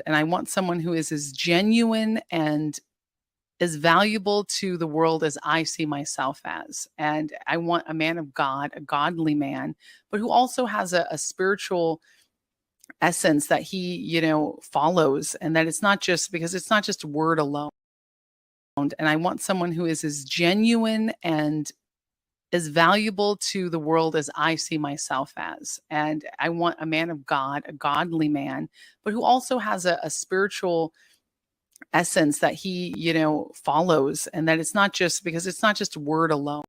And I want someone who is as genuine and as valuable to the world as I see myself as. And I want a man of God, a godly man, but who also has a spiritual essence that he, follows, and that it's not just because it's not just word alone. And I want someone who is as genuine and as valuable to the world as I see myself as. And I want a man of God, a godly man, but who also has a spiritual essence that he, follows, and that it's not just because it's not just word alone.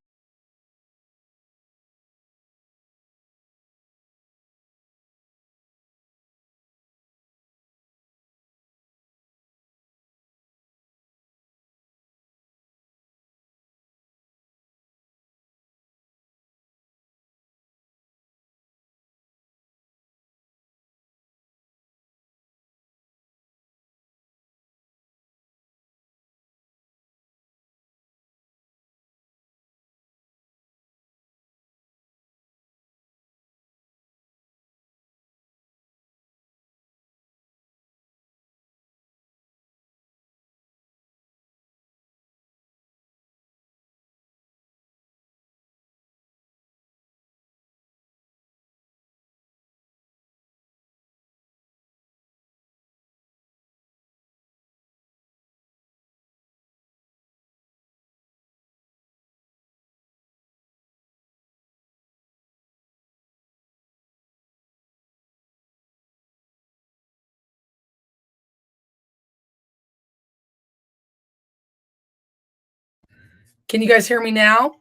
Can you guys hear me now?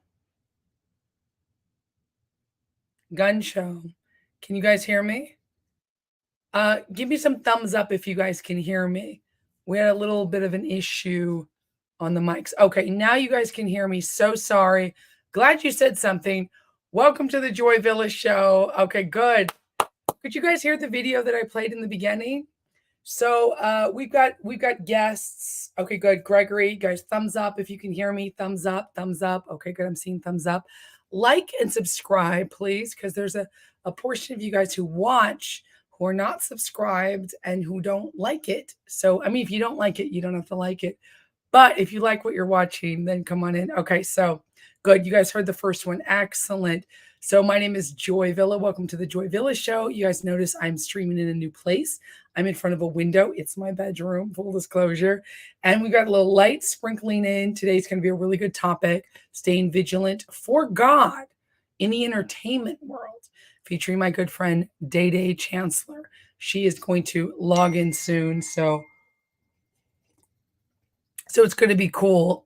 Gun show. Can you guys hear me? Give me some thumbs up if you guys can hear me. We had a little bit of an issue on the mics. Okay, now you guys can hear me. So sorry. Glad you said something. Welcome to the Joy Villa show. Okay, good. Could you guys hear the video that I played in the beginning? So we've got guests. Okay, good. Gregory, guys, thumbs up if you can hear me. Thumbs up, thumbs up. Okay, good. I'm seeing thumbs up. Like and subscribe, please, because there's a portion of you guys who watch who are not subscribed and who don't like it. So, I mean, if you don't like it, you don't have to like it. But if you like what you're watching, then come on in. Okay, so good. You guys heard the first one. Excellent. So my name is Joy Villa. Welcome to the Joy Villa show. You guys notice I'm streaming in a new place. I'm in front of a window. It's my bedroom, full disclosure. And we got a little light sprinkling in. Today's going to be a really good topic, staying vigilant for God in the entertainment world, featuring my good friend Dede Chancelor. She is going to log in soon. So it's going to be cool.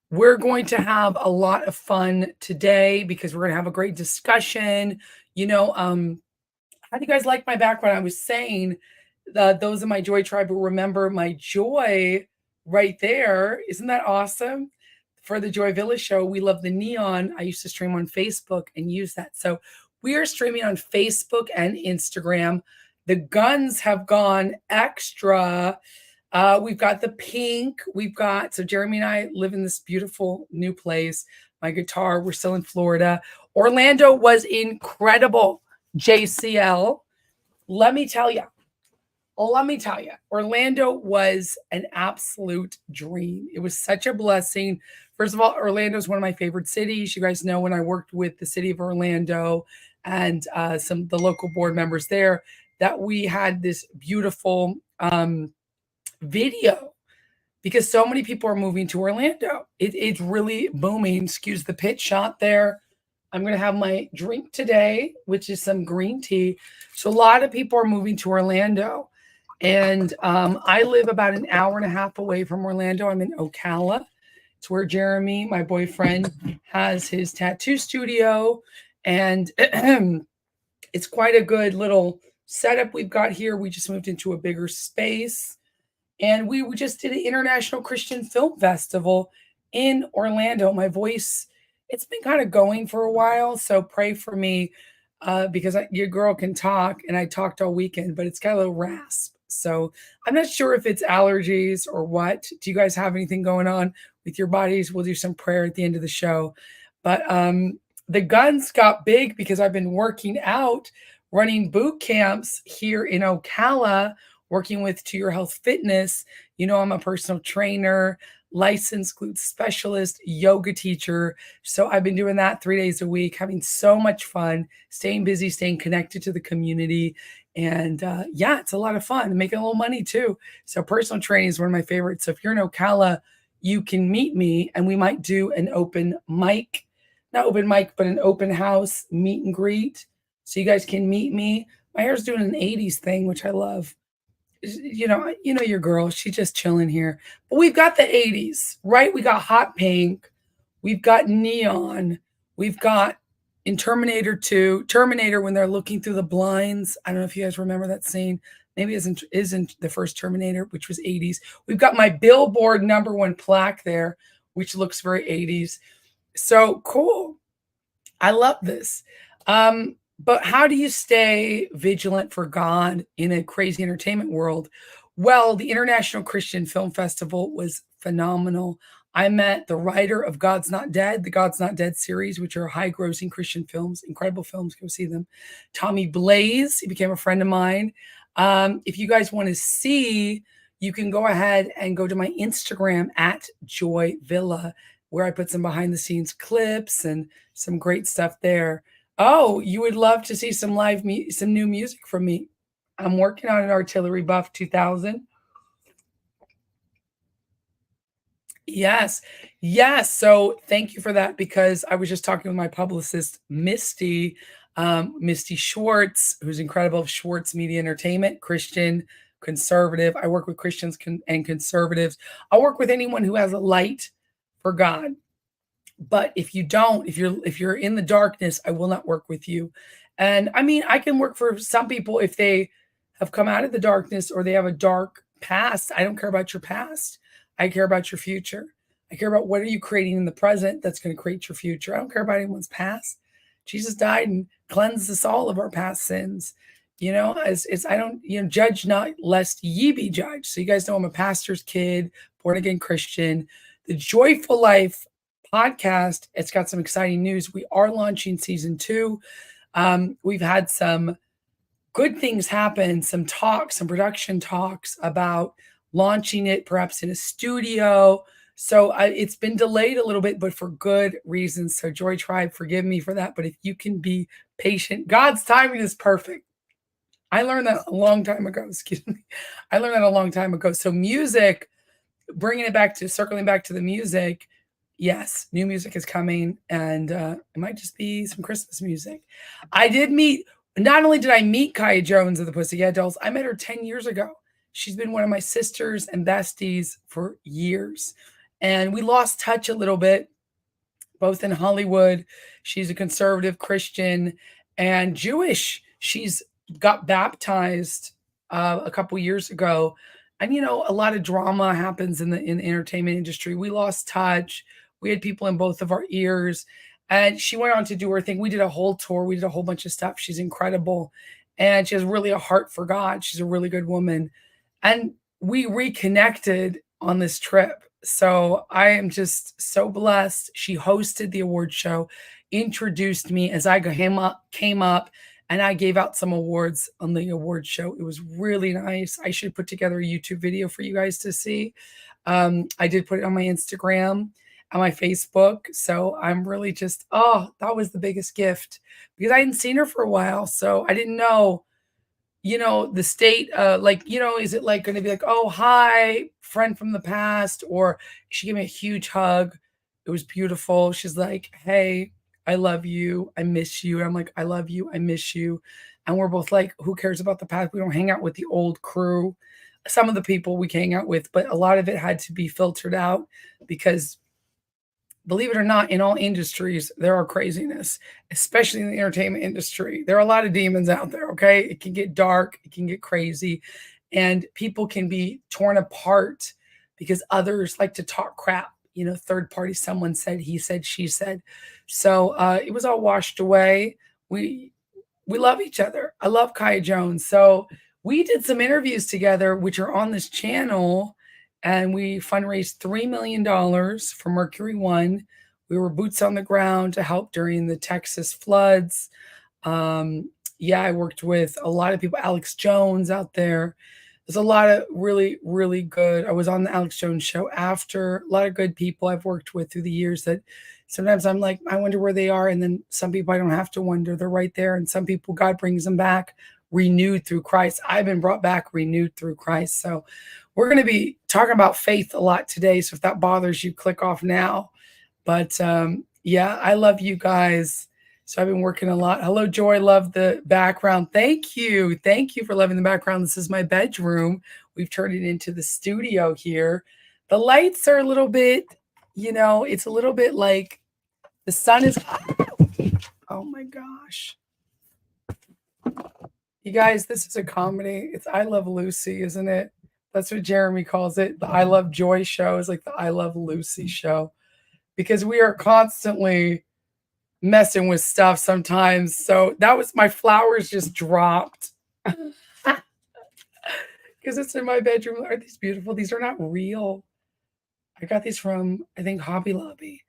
We're going to have a lot of fun today because we're going to have a great discussion. How do you guys like my background? I was saying those in my Joy tribe will remember my joy right there. Isn't that awesome? For the Joy Villa show, we love the neon. I used to stream on Facebook and use that. So we are streaming on Facebook and Instagram. The guns have gone extra. We've got the pink. So Jeremy and I live in this beautiful new place. My guitar, we're still in Florida. Orlando was incredible. JCL. Let me tell you, Orlando was an absolute dream. It was such a blessing. First of all, Orlando is one of my favorite cities. You guys know when I worked with the city of Orlando and the local board members there, that we had this beautiful video because so many people are moving to Orlando. It's really booming. Excuse the pitch shot there. I'm going to have my drink today, which is some green tea. So a lot of people are moving to Orlando. And I live about an hour and a half away from Orlando. I'm in Ocala. It's where Jeremy, my boyfriend, has his tattoo studio. And it's quite a good little setup we've got here. We just moved into a bigger space. And we just did an International Christian Film Festival in Orlando. My voice, it's been kind of going for a while, so pray for me because your girl can talk, and I talked all weekend, but it's got a little rasp. So I'm not sure if it's allergies or what. Do you guys have anything going on with your bodies? We'll do some prayer at the end of the show. But the guns got big because I've been working out, running boot camps here in Ocala. working with To Your Health Fitness. You know, I'm a personal trainer, licensed glute specialist, yoga teacher. So I've been doing that 3 days a week, having so much fun, staying busy, staying connected to the community. And yeah, it's a lot of fun, making a little money too. So personal training is one of my favorites. So if you're in Ocala, you can meet me and we might do an open mic, not open mic, but an open house meet and greet. So you guys can meet me. My hair's doing an 80s thing, which I love. You know your girl, she's just chilling here. But we've got the 80s, right? We got hot pink, we've got neon, we've got in Terminator 2, Terminator when they're looking through the blinds. I don't know if you guys remember that scene. Maybe it isn't the first Terminator, which was 80s. We've got my Billboard #1 plaque there, which looks very 80s. So cool. I love this. But how do you stay vigilant for God in a crazy entertainment world? Well, the International Christian Film Festival was phenomenal. I met the writer of God's Not Dead, the God's Not Dead series, which are high grossing Christian films, incredible films. Go see them. Tommy Blaze, he became a friend of mine. If you guys want to see, you can go ahead and go to my Instagram at Joy Villa, where I put some behind the scenes clips and some great stuff there. Oh, you would love to see some some new music from me. I'm working on an Artillery Buff 2000. Yes. Yes. So thank you for that because I was just talking with my publicist, Misty Schwartz, who's incredible of Schwartz Media Entertainment, Christian, conservative. I work with Christians and conservatives. I work with anyone who has a light for God. But if you don't, if you're in the darkness, I will not work with you. And I mean, I can work for some people if they have come out of the darkness or they have a dark past. I don't care about your past. I care about your future. I care about what are you creating in the present that's going to create your future. I don't care about anyone's past. Jesus died and cleansed us all of our past sins. As I don't, judge not lest ye be judged. So you guys know I'm a pastor's kid, born again Christian. The Joyful Life podcast, it's got some exciting news. We are launching season 2. We've had some good things happen, some production talks about launching it perhaps in a studio. So it's been delayed a little bit, but for good reasons. So Joy Tribe, forgive me for that. But if you can be patient, God's timing is perfect. I learned that a long time ago. Excuse me. I learned that a long time ago. So music, circling back to the music, yes, new music is coming, and it might just be some Christmas music. Not only did I meet Kaya Jones of the Pussycat Dolls, I met her 10 years ago. She's been one of my sisters and besties for years. And we lost touch a little bit, both in Hollywood. She's a conservative Christian and Jewish. She's got baptized a couple years ago. And, a lot of drama happens in the entertainment industry. We lost touch. We had people in both of our ears. And she went on to do her thing. We did a whole tour. We did a whole bunch of stuff. She's incredible. And she has really a heart for God. She's a really good woman. And we reconnected on this trip. So I am just so blessed. She hosted the award show, introduced me as I came up, and I gave out some awards on the award show. It was really nice. I should put together a YouTube video for you guys to see. I did put it on my Instagram and my Facebook. So I'm really that was the biggest gift because I hadn't seen her for a while. So I didn't know, the state, is it like going to be like, oh, hi, friend from the past? Or she gave me a huge hug. It was beautiful. She's like, hey, I love you. I miss you. And I'm like, I love you. I miss you. And we're both like, who cares about the past? We don't hang out with the old crew. Some of the people we can hang out with, but a lot of it had to be filtered out because believe it or not, in all industries, there are craziness, especially in the entertainment industry. There are a lot of demons out there, okay? It can get dark, it can get crazy, and people can be torn apart because others like to talk crap. Third party, someone said, he said, she said. So it was all washed away. We love each other. I love Kaya Jones. So we did some interviews together, which are on this channel. And we fundraised $3 million for Mercury One. We were boots on the ground to help during the Texas floods. I worked with a lot of people, Alex Jones out there. There's a lot of really, really good. I was on the Alex Jones show after. A lot of good people I've worked with through the years that sometimes I'm like, I wonder where they are. And then some people I don't have to wonder. They're right there. And some people, God brings them back renewed through Christ. I've been brought back renewed through Christ. So we're going to be talking about faith a lot today. So if that bothers you, click off now. But yeah, I love you guys. So I've been working a lot. Hello, Joy. Love the background. Thank you. Thank you for loving the background. This is my bedroom. We've turned it into the studio here. The lights are a little bit, it's a little bit like the sun is. Oh my gosh. You guys, this is a comedy. It's I Love Lucy, isn't it? That's what Jeremy calls it. The I Love Joy show is like the I Love Lucy show because we are constantly messing with stuff sometimes. So that was my flowers just dropped because it's in my bedroom. Aren't these beautiful? These are not real. I got these from, I think, Hobby Lobby.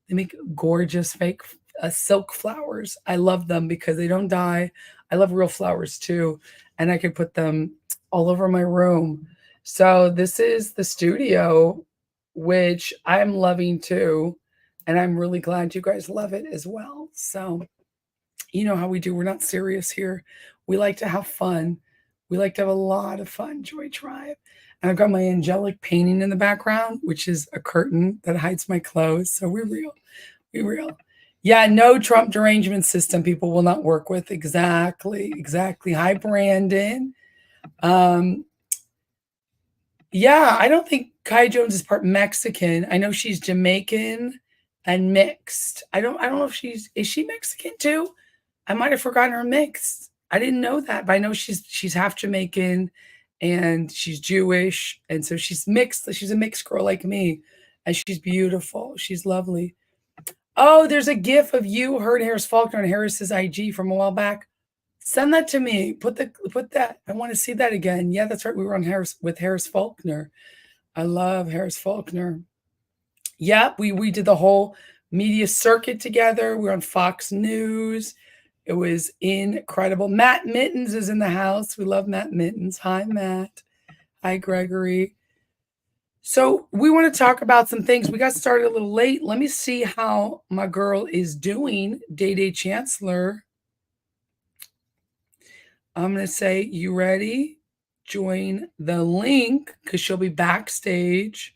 They make gorgeous fake silk flowers. I love them because they don't die. I love real flowers too. And I could put them all over my room. So this is the studio, which I'm loving too. And I'm really glad you guys love it as well. So, you know how we do. We're not serious here. We like to have fun. We like to have a lot of fun, Joy Tribe. And I've got my angelic painting in the background, which is a curtain that hides my clothes. So we're real. We're real. Yeah, no Trump derangement system people will not work with. Exactly. Exactly. Hi, Brandon. Yeah, I don't think Kai Jones is part Mexican. I know she's Jamaican and mixed. I don't know if is she Mexican too? I might have forgotten her mixed. I didn't know that, but I know she's half Jamaican and she's Jewish. And so she's mixed. She's a mixed girl like me. And she's beautiful. She's lovely. Oh, there's a gif of you, her, and Harris Faulkner on Harris's IG from a while back. Send that to me. Put that. I want to see that again. Yeah, that's right. We were on Harris Faulkner. I love Harris Faulkner. Yeah, we did the whole media circuit together. We were on Fox News. It was incredible. Matt Mittens is in the house. We love Matt Mittens. Hi, Matt. Hi, Gregory. So we want to talk about some things. We got started a little late. Let me see how my girl is doing, Dede Chancelor. I'm going to say, you ready? Join the link because she'll be backstage.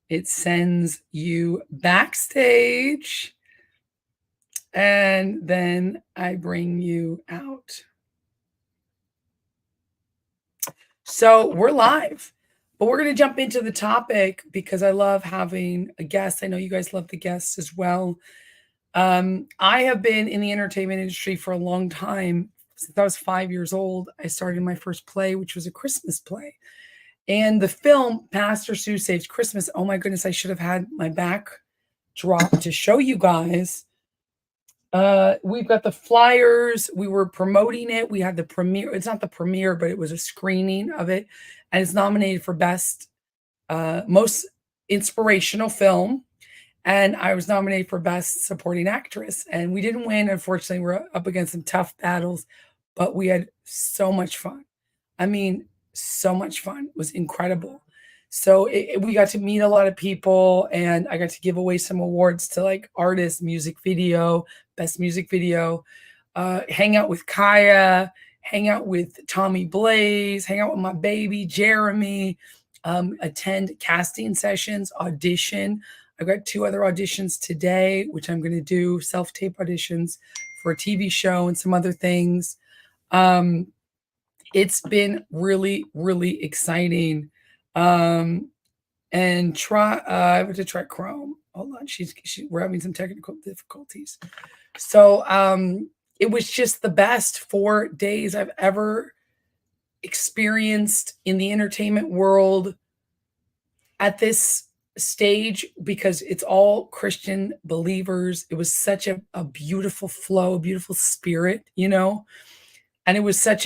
It sends you backstage. And then I bring you out. So we're live, but we're going to jump into the topic because I love having a guest. I know you guys love the guests as well. I have been in the entertainment industry for a long time. Since I was 5 years old, I started my first play, which was a Christmas play. And the film, Pastor Sue Saves Christmas, oh my goodness, I should have had my backdrop to show you guys. We've got the flyers. We were promoting it. We had the premiere. It's not the premiere, but it was a screening of it. And it's nominated for best, most inspirational film. And I was nominated for best supporting actress. And we didn't win. Unfortunately, we're up against some tough battles, but we had so much fun. I mean, so much fun. It was incredible. So we got to meet a lot of people, and I got to give away some awards to like artist, music video, best music video, hang out with Kaya, hang out with Tommy Blaze, hang out with my baby, Jeremy, attend casting sessions, audition. I've got 2 other auditions today, which I'm going to do, self-tape auditions for a TV show and some other things. It's been really, really exciting. And I have to try Chrome. Hold on, we're having some technical difficulties. So it was just the best 4 days I've ever experienced in the entertainment world at this stage because it's all Christian believers. It was such a beautiful flow, a beautiful spirit, and it was such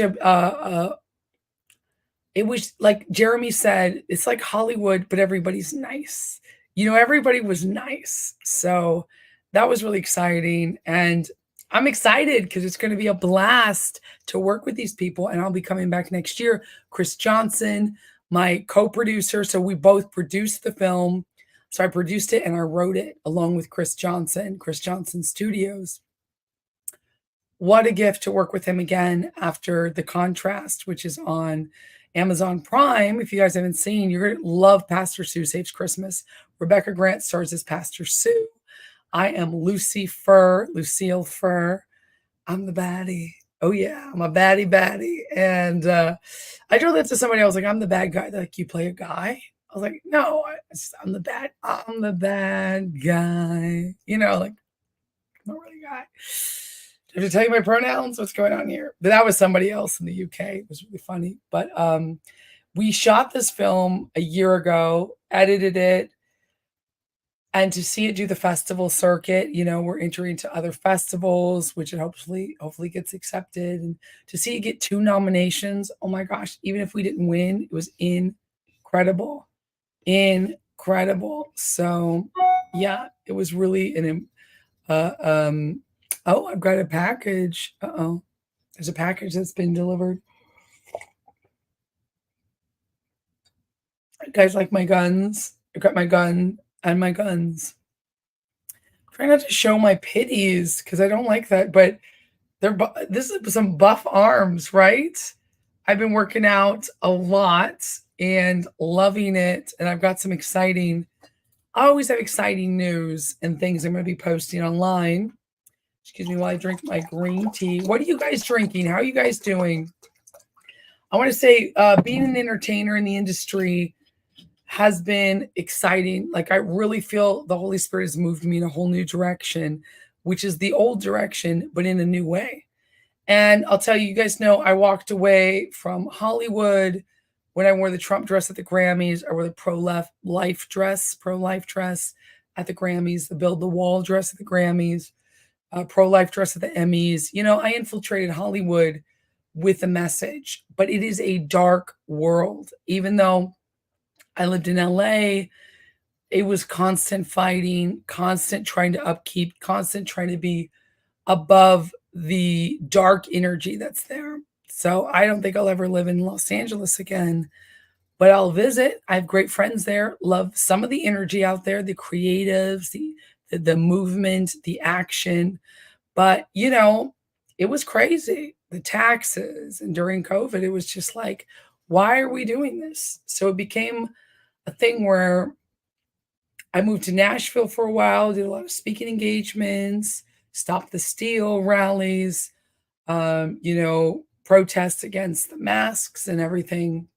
it was like Jeremy said, it's like Hollywood, but everybody's nice. Everybody was nice. So that was really exciting. And I'm excited because it's going to be a blast to work with these people, and I'll be coming back next year. Chris Johnson, my co-producer, so we both produced the film. So I produced it and I wrote it along with Chris Johnson Studios. What a gift to work with him again after The Contrast, which is on Amazon Prime. If you guys haven't seen, you're going to love Pastor Sue Saves Christmas. Rebecca Grant stars as Pastor Sue. I am Lucille Fur. I'm the baddie. Oh yeah, I'm a baddie. And I told that to somebody. I was like, I'm the bad guy. They're like, you play a guy? I was like, no, I'm the bad guy. You know, like, I'm not really a guy. Do I have to tell you my pronouns? What's going on here? But that was somebody else in the UK. It was really funny. But we shot this film a year ago, edited it, and to see it do the festival circuit, you know, we're entering into other festivals, which it hopefully gets accepted. And to see it get 2 nominations, oh my gosh, even if we didn't win, it was incredible. Incredible. So yeah, it was really oh, I've got a package. Uh-oh. There's a package that's been delivered. You guys like my guns? I got my gun and my guns. Try not to show my pitties because I don't like that, but this is some buff arms, right? I've been working out a lot and loving it, and I've got some I always have exciting news and things I'm going to be posting online. Excuse me while I drink my green tea. What are you guys drinking? How are you guys doing? I want to say being an entertainer in the industry has been exciting. Like, I really feel the Holy Spirit has moved me in a whole new direction, which is the old direction, but in a new way. And I'll tell you, you guys know I walked away from Hollywood when I wore the Trump dress at the Grammys. I wore the pro-life dress at the Grammys, the Build the Wall dress at the Grammys, pro-life dress at the Emmys. You know, I infiltrated Hollywood with a message, but it is a dark world. Even though I lived in LA, it was constant fighting, constant trying to upkeep, constant trying to be above the dark energy that's there. So I don't think I'll ever live in Los Angeles again, but I'll visit. I have great friends there. Love some of the energy out there, the creatives, the movement, the action. But you know, it was crazy. The taxes, and during COVID, it was just like, why are we doing this? So it became a thing where I moved to Nashville for a while, did a lot of speaking engagements, Stop the Steal rallies, you know, protests against the masks and everything.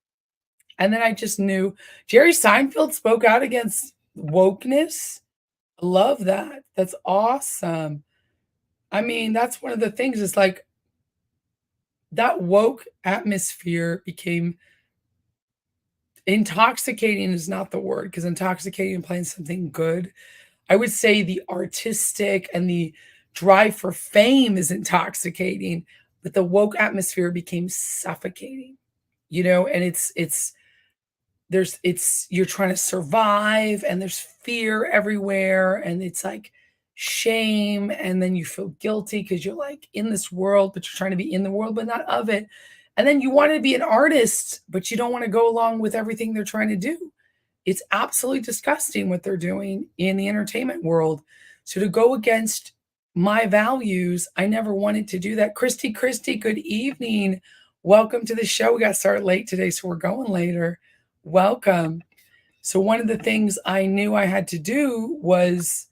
And then I just knew Jerry Seinfeld spoke out against wokeness. I love that. That's awesome. I mean, that's one of the things is like that woke atmosphere became intoxicating is not the word because intoxicating implies something good. I would say the artistic and the drive for fame is intoxicating, but the woke atmosphere became suffocating, you know, and you're trying to survive and there's fear everywhere and it's like shame and then you feel guilty because you're like in this world, but you're trying to be in the world, but not of it. And then you want to be an artist, but you don't want to go along with everything they're trying to do. It's absolutely disgusting what they're doing in the entertainment world. So to go against my values, I never wanted to do that. Christy, good evening. Welcome to the show. We got started late today, so we're going later. Welcome. So one of the things I knew I had to do was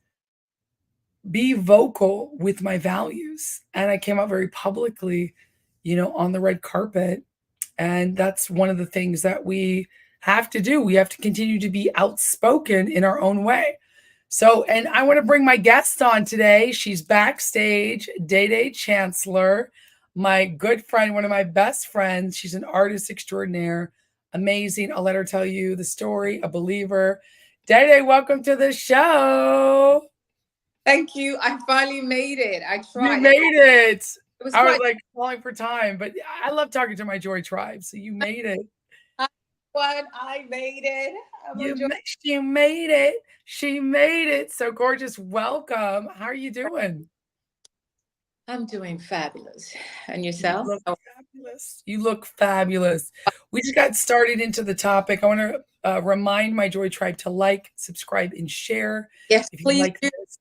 be vocal with my values. And I came out very publicly, you know, on the red carpet. And that's one of the things that we have to do. We have to continue to be outspoken in our own way. So, and I want to bring my guest on today. She's backstage, Dede Chancelor, my good friend, one of my best friends. She's an artist extraordinaire, amazing. I'll let her tell you the story, a believer. Dede, welcome to the show. Thank you. I finally made it. I tried. You made it. I was like calling for time, but I love talking to my Joy Tribe. So you made it. I made it. She made it. She made it. So gorgeous. Welcome. How are you doing? I'm doing fabulous. And You yourself? look Oh, fabulous. You look fabulous. We just got started into the topic. I want to remind my Joy Tribe to like, subscribe, and share yes, if you please like do. this.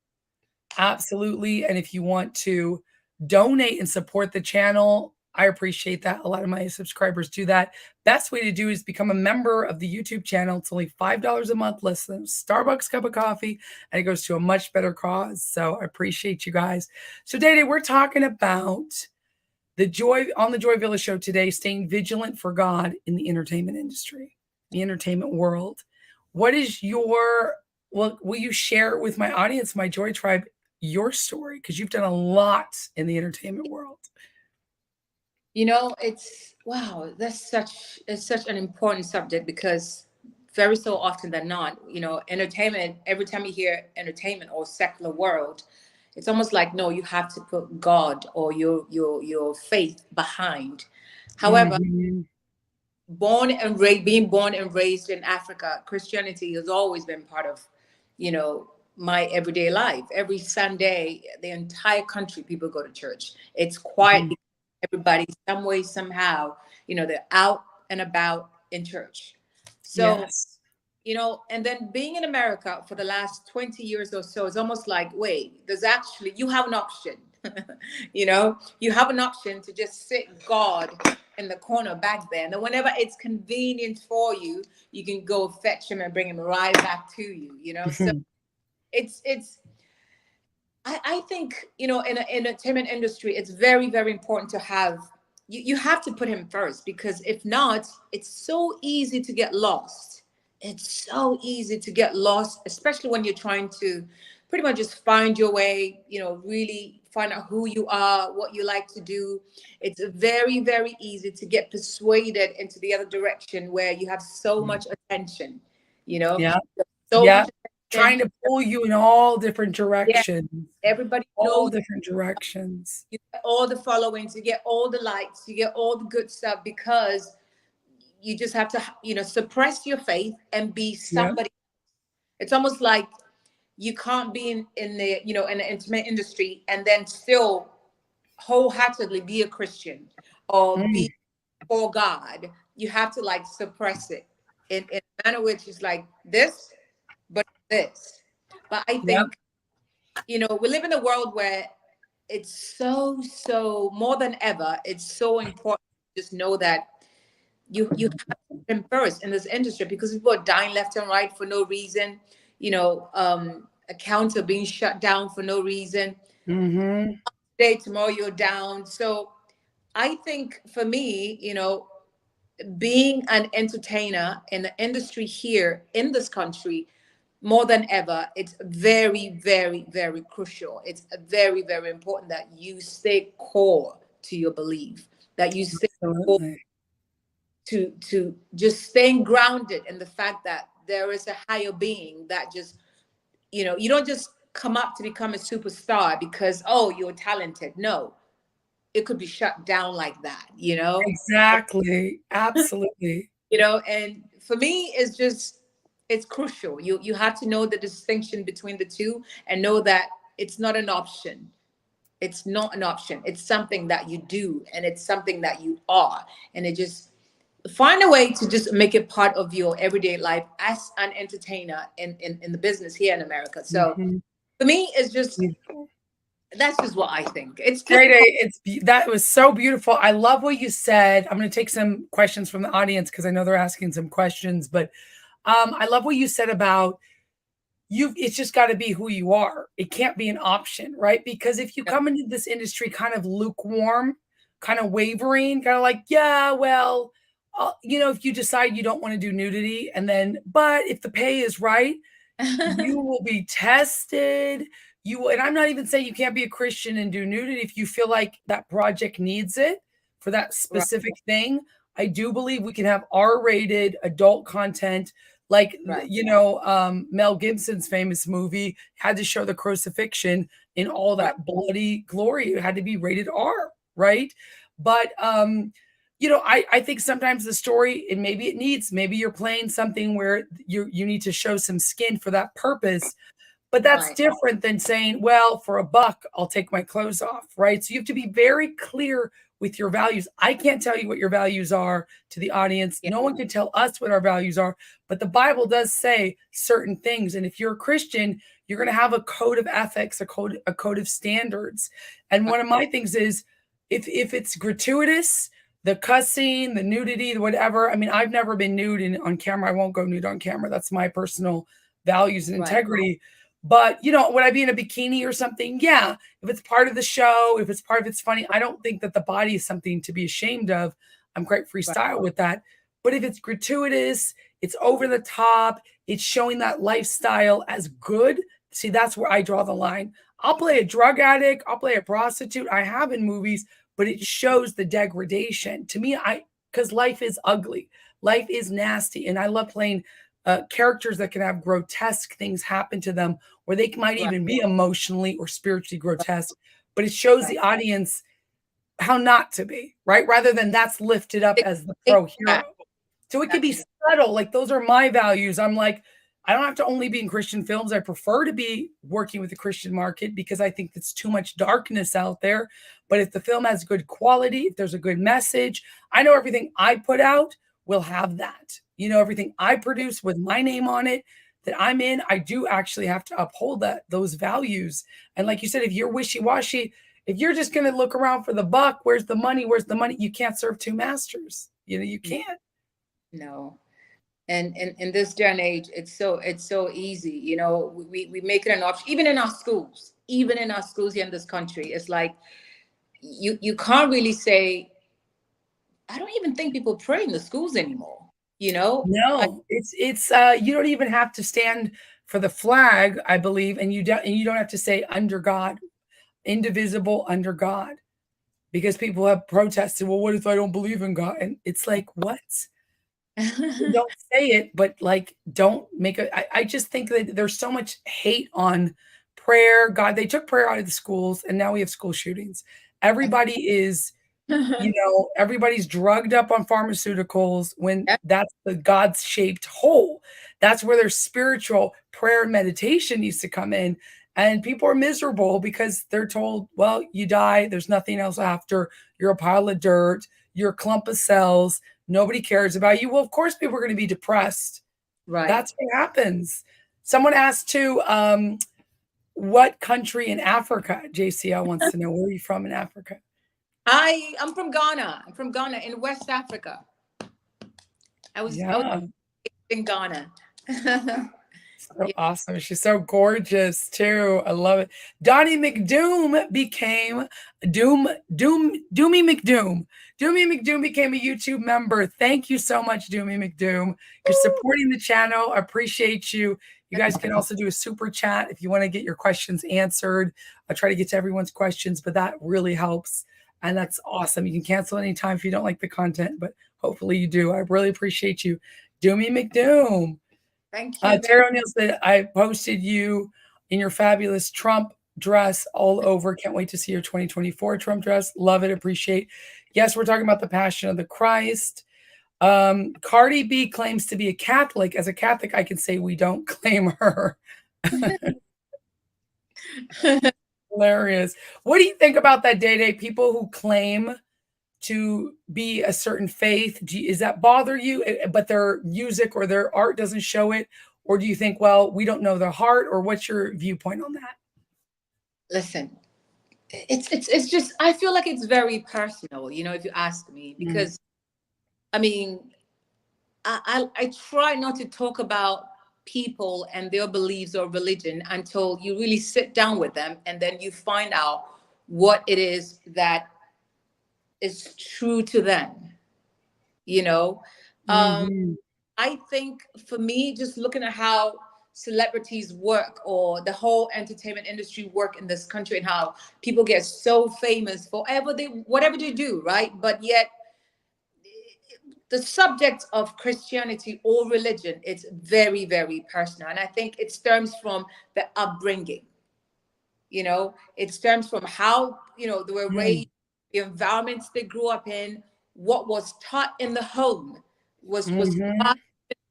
Absolutely. And if you want to donate and support the channel, I appreciate that. A lot of my subscribers do that. Best way to do is become a member of the YouTube channel. It's only $5 a month, less than a Starbucks cup of coffee, and it goes to a much better cause. So I appreciate you guys. So Dede, we're talking about the Joy Villa show today, staying vigilant for God in the entertainment industry, the entertainment world. What is your, well, will you share with my audience, my Joy Tribe, your story? Because you've done a lot in the entertainment world. It's wow, it's such an important subject because very so often than not, entertainment, every time you hear entertainment or secular world, it's almost like no, you have to put God or your faith behind. However, Mhm. being born and raised in Africa, Christianity has always been part of, you know, my everyday life. Every Sunday, the entire country, people go to church. It's quiet. Mhm. Everybody, some way, somehow, they're out and about in church. So, Yes. and then being in America for the last 20 years or so, it's almost like, wait, you have an option. You have an option to just sit God in the corner back there. And then whenever it's convenient for you, you can go fetch him and bring him right back to you. So Mhm. it's I think, in the entertainment industry, it's very, very important to have you have to put him first because if not, it's so easy to get lost. It's so easy to get lost, especially when you're trying to pretty much just find your way, really find out who you are, what you like to do. It's very, very easy to get persuaded into the other direction where you have so much attention, you know, Yeah. so Yeah. much Trying attention. to pull you in all different Yeah, directions, everybody all knows different directions. you get all the followings, you get all the likes, you get all the good stuff because you just have to, suppress your faith and be Yeah. somebody. It's almost like you can't be in the, in the intimate industry and then still wholeheartedly be a Christian or Mm. be for God. You have to like suppress it in a manner which is like this, but this. But I Yep. think, we live in a world where it's so more than ever it's so important to just know that you have to put him first in this industry because people are dying left and right for no reason. Accounts are being shut down for no reason. Mhm. Today, tomorrow you're down. So I think for me, being an entertainer in the industry here in this country, more than ever, it's very, very, very crucial. It's very, very important that you stay core to your belief, that you stay core Absolutely. to just staying grounded in the fact that there is a higher being that just, you don't just come up to become a superstar because, oh, you're talented. No, it could be shut down like that. Exactly. Absolutely. And for me it's crucial. You have to know the distinction between the two and know that it's not an option. It's not an option. It's something that you do and it's something that you are. And it just find a way to just make it part of your everyday life as an entertainer in the business here in America. So Mhm. for me it's just Beautiful. that's just what I think. It's Great. difficult. That was so beautiful. I love what you said. I'm going to take some questions from the audience because I know they're asking some questions, but I love what you said about it's just got to be who you are. It can't be an option, right? Because if you come into this industry kind of lukewarm, kind of wavering, kind of like, yeah, well, if you decide you don't want to do nudity but if the pay is right, you will be tested. And I'm not even saying you can't be a Christian and do nudity if you feel like that project needs it for that Right, specific thing. I do believe we can have R-rated adult content, like right, Mel Gibson's famous movie had to show the crucifixion in all right, that bloody glory. It had to be rated R, right? But I think sometimes the story, and maybe you're playing something where you need to show some skin for that purpose. But that's Right. different than saying, well, for a buck, I'll take my clothes off, right? So you have to be very clear with your values. I can't tell you what your values are to the audience. Yeah. No one can tell us what our values are, but the Bible does say certain things. And if you're a Christian, you're going to have a code of ethics, a code of standards. And one of my things is if it's gratuitous, the cussing, the nudity, the whatever. I mean, I've never been nude on camera. I won't go nude on camera. That's my personal values and Right. integrity. But, you know, would I be in a bikini or something? Yeah. If it's part of the show, if it's part of it's funny, I don't think that the body is something to be ashamed of. I'm quite Right. freestyle with that. But if it's gratuitous, it's over the top, it's showing that lifestyle as good. See, that's where I draw the line. I'll play a drug addict, I'll play a prostitute. I have in movies, but it shows the degradation. To me, because life is ugly, life is nasty. And I love playing characters that can have grotesque things happen to them, or they might Right. even be emotionally or spiritually grotesque, but it shows the Right. audience how not to be, right? Rather than that's lifted up as the pro hero. Exactly. So it could be Exactly. subtle. Like those are my values. I'm like, I don't have to only be in Christian films. I prefer to be working with the Christian market because I think there's too much darkness out there. But if the film has good quality, if there's a good message, I know everything I put out will have that. You know, everything I produce with my name on it that I'm in, I do actually have to uphold those values. And like you said, if you're wishy-washy, if you're just going to look around for the buck, where's the money? Where's the money? You can't serve two masters. You know, you can't. No. And in this day and age, it's so easy. We make it an option, even in our schools here in this country. It's like you can't really say, I don't even think people pray in the schools anymore. I, No, it's you don't even have to stand for the flag, I believe, and you don't have to say under God, indivisible under God, because people have protested. Well, what if I don't believe in God? And it's like, what? Don't say it, but like, don't make it. I just think that there's so much hate on prayer. God, they took prayer out of the schools, and now we have school shootings. Everybody is everybody's drugged up on pharmaceuticals when that's the God-shaped hole. That's where their spiritual prayer and meditation needs to come in. And people are miserable because they're told, well, you die, there's nothing else after. You're a pile of dirt, you're a clump of cells, nobody cares about you. Well, of course, people are going to be depressed. right. That's what happens. Someone asked too, what country in Africa? JCL wants to know, where are you from in Africa? I'm from Ghana. I'm from Ghana in West Africa. I was Yeah. in Ghana. So awesome. She's so gorgeous too. I love it. Donnie McDoom became Doomy McDoom. Doomy McDoom became a YouTube member. Thank you so much, Doomy McDoom. You're supporting the channel. I appreciate you. You guys can also do a super chat if you want to get your questions answered. I try to get to everyone's questions, but that really helps. And that's awesome. You can cancel anytime if you don't like the content, but hopefully you do. I really appreciate you. Doomy McDoom. Thank you. Tara O'Neill said, I posted you in your fabulous Trump dress all over. Can't wait to see your 2024 Trump dress. Love it. Appreciate. Yes, we're talking about the Passion of the Christ. Cardi B claims to be a Catholic. As a Catholic, I can say we don't claim her. Hilarious. What do you think about that, Dede? People who claim to be a certain faith, is that bother you, but their music or their art doesn't show it? Or do you think, well, we don't know their heart? Or what's your viewpoint on that? Listen, it's just, I feel like it's very personal, if you ask me, because I mean, I try not to talk about people and their beliefs or religion until you really sit down with them and then you find out what it is that is true to them. Mm-hmm. I think for me, just looking at how celebrities work or the whole entertainment industry work in this country and how people get so famous for whatever they do, right? But yet the subject of Christianity or religion, it's very, very personal. And I think it stems from the upbringing. It stems from how, they were raised, the environments they grew up in, what was taught in the home was Mm-hmm. not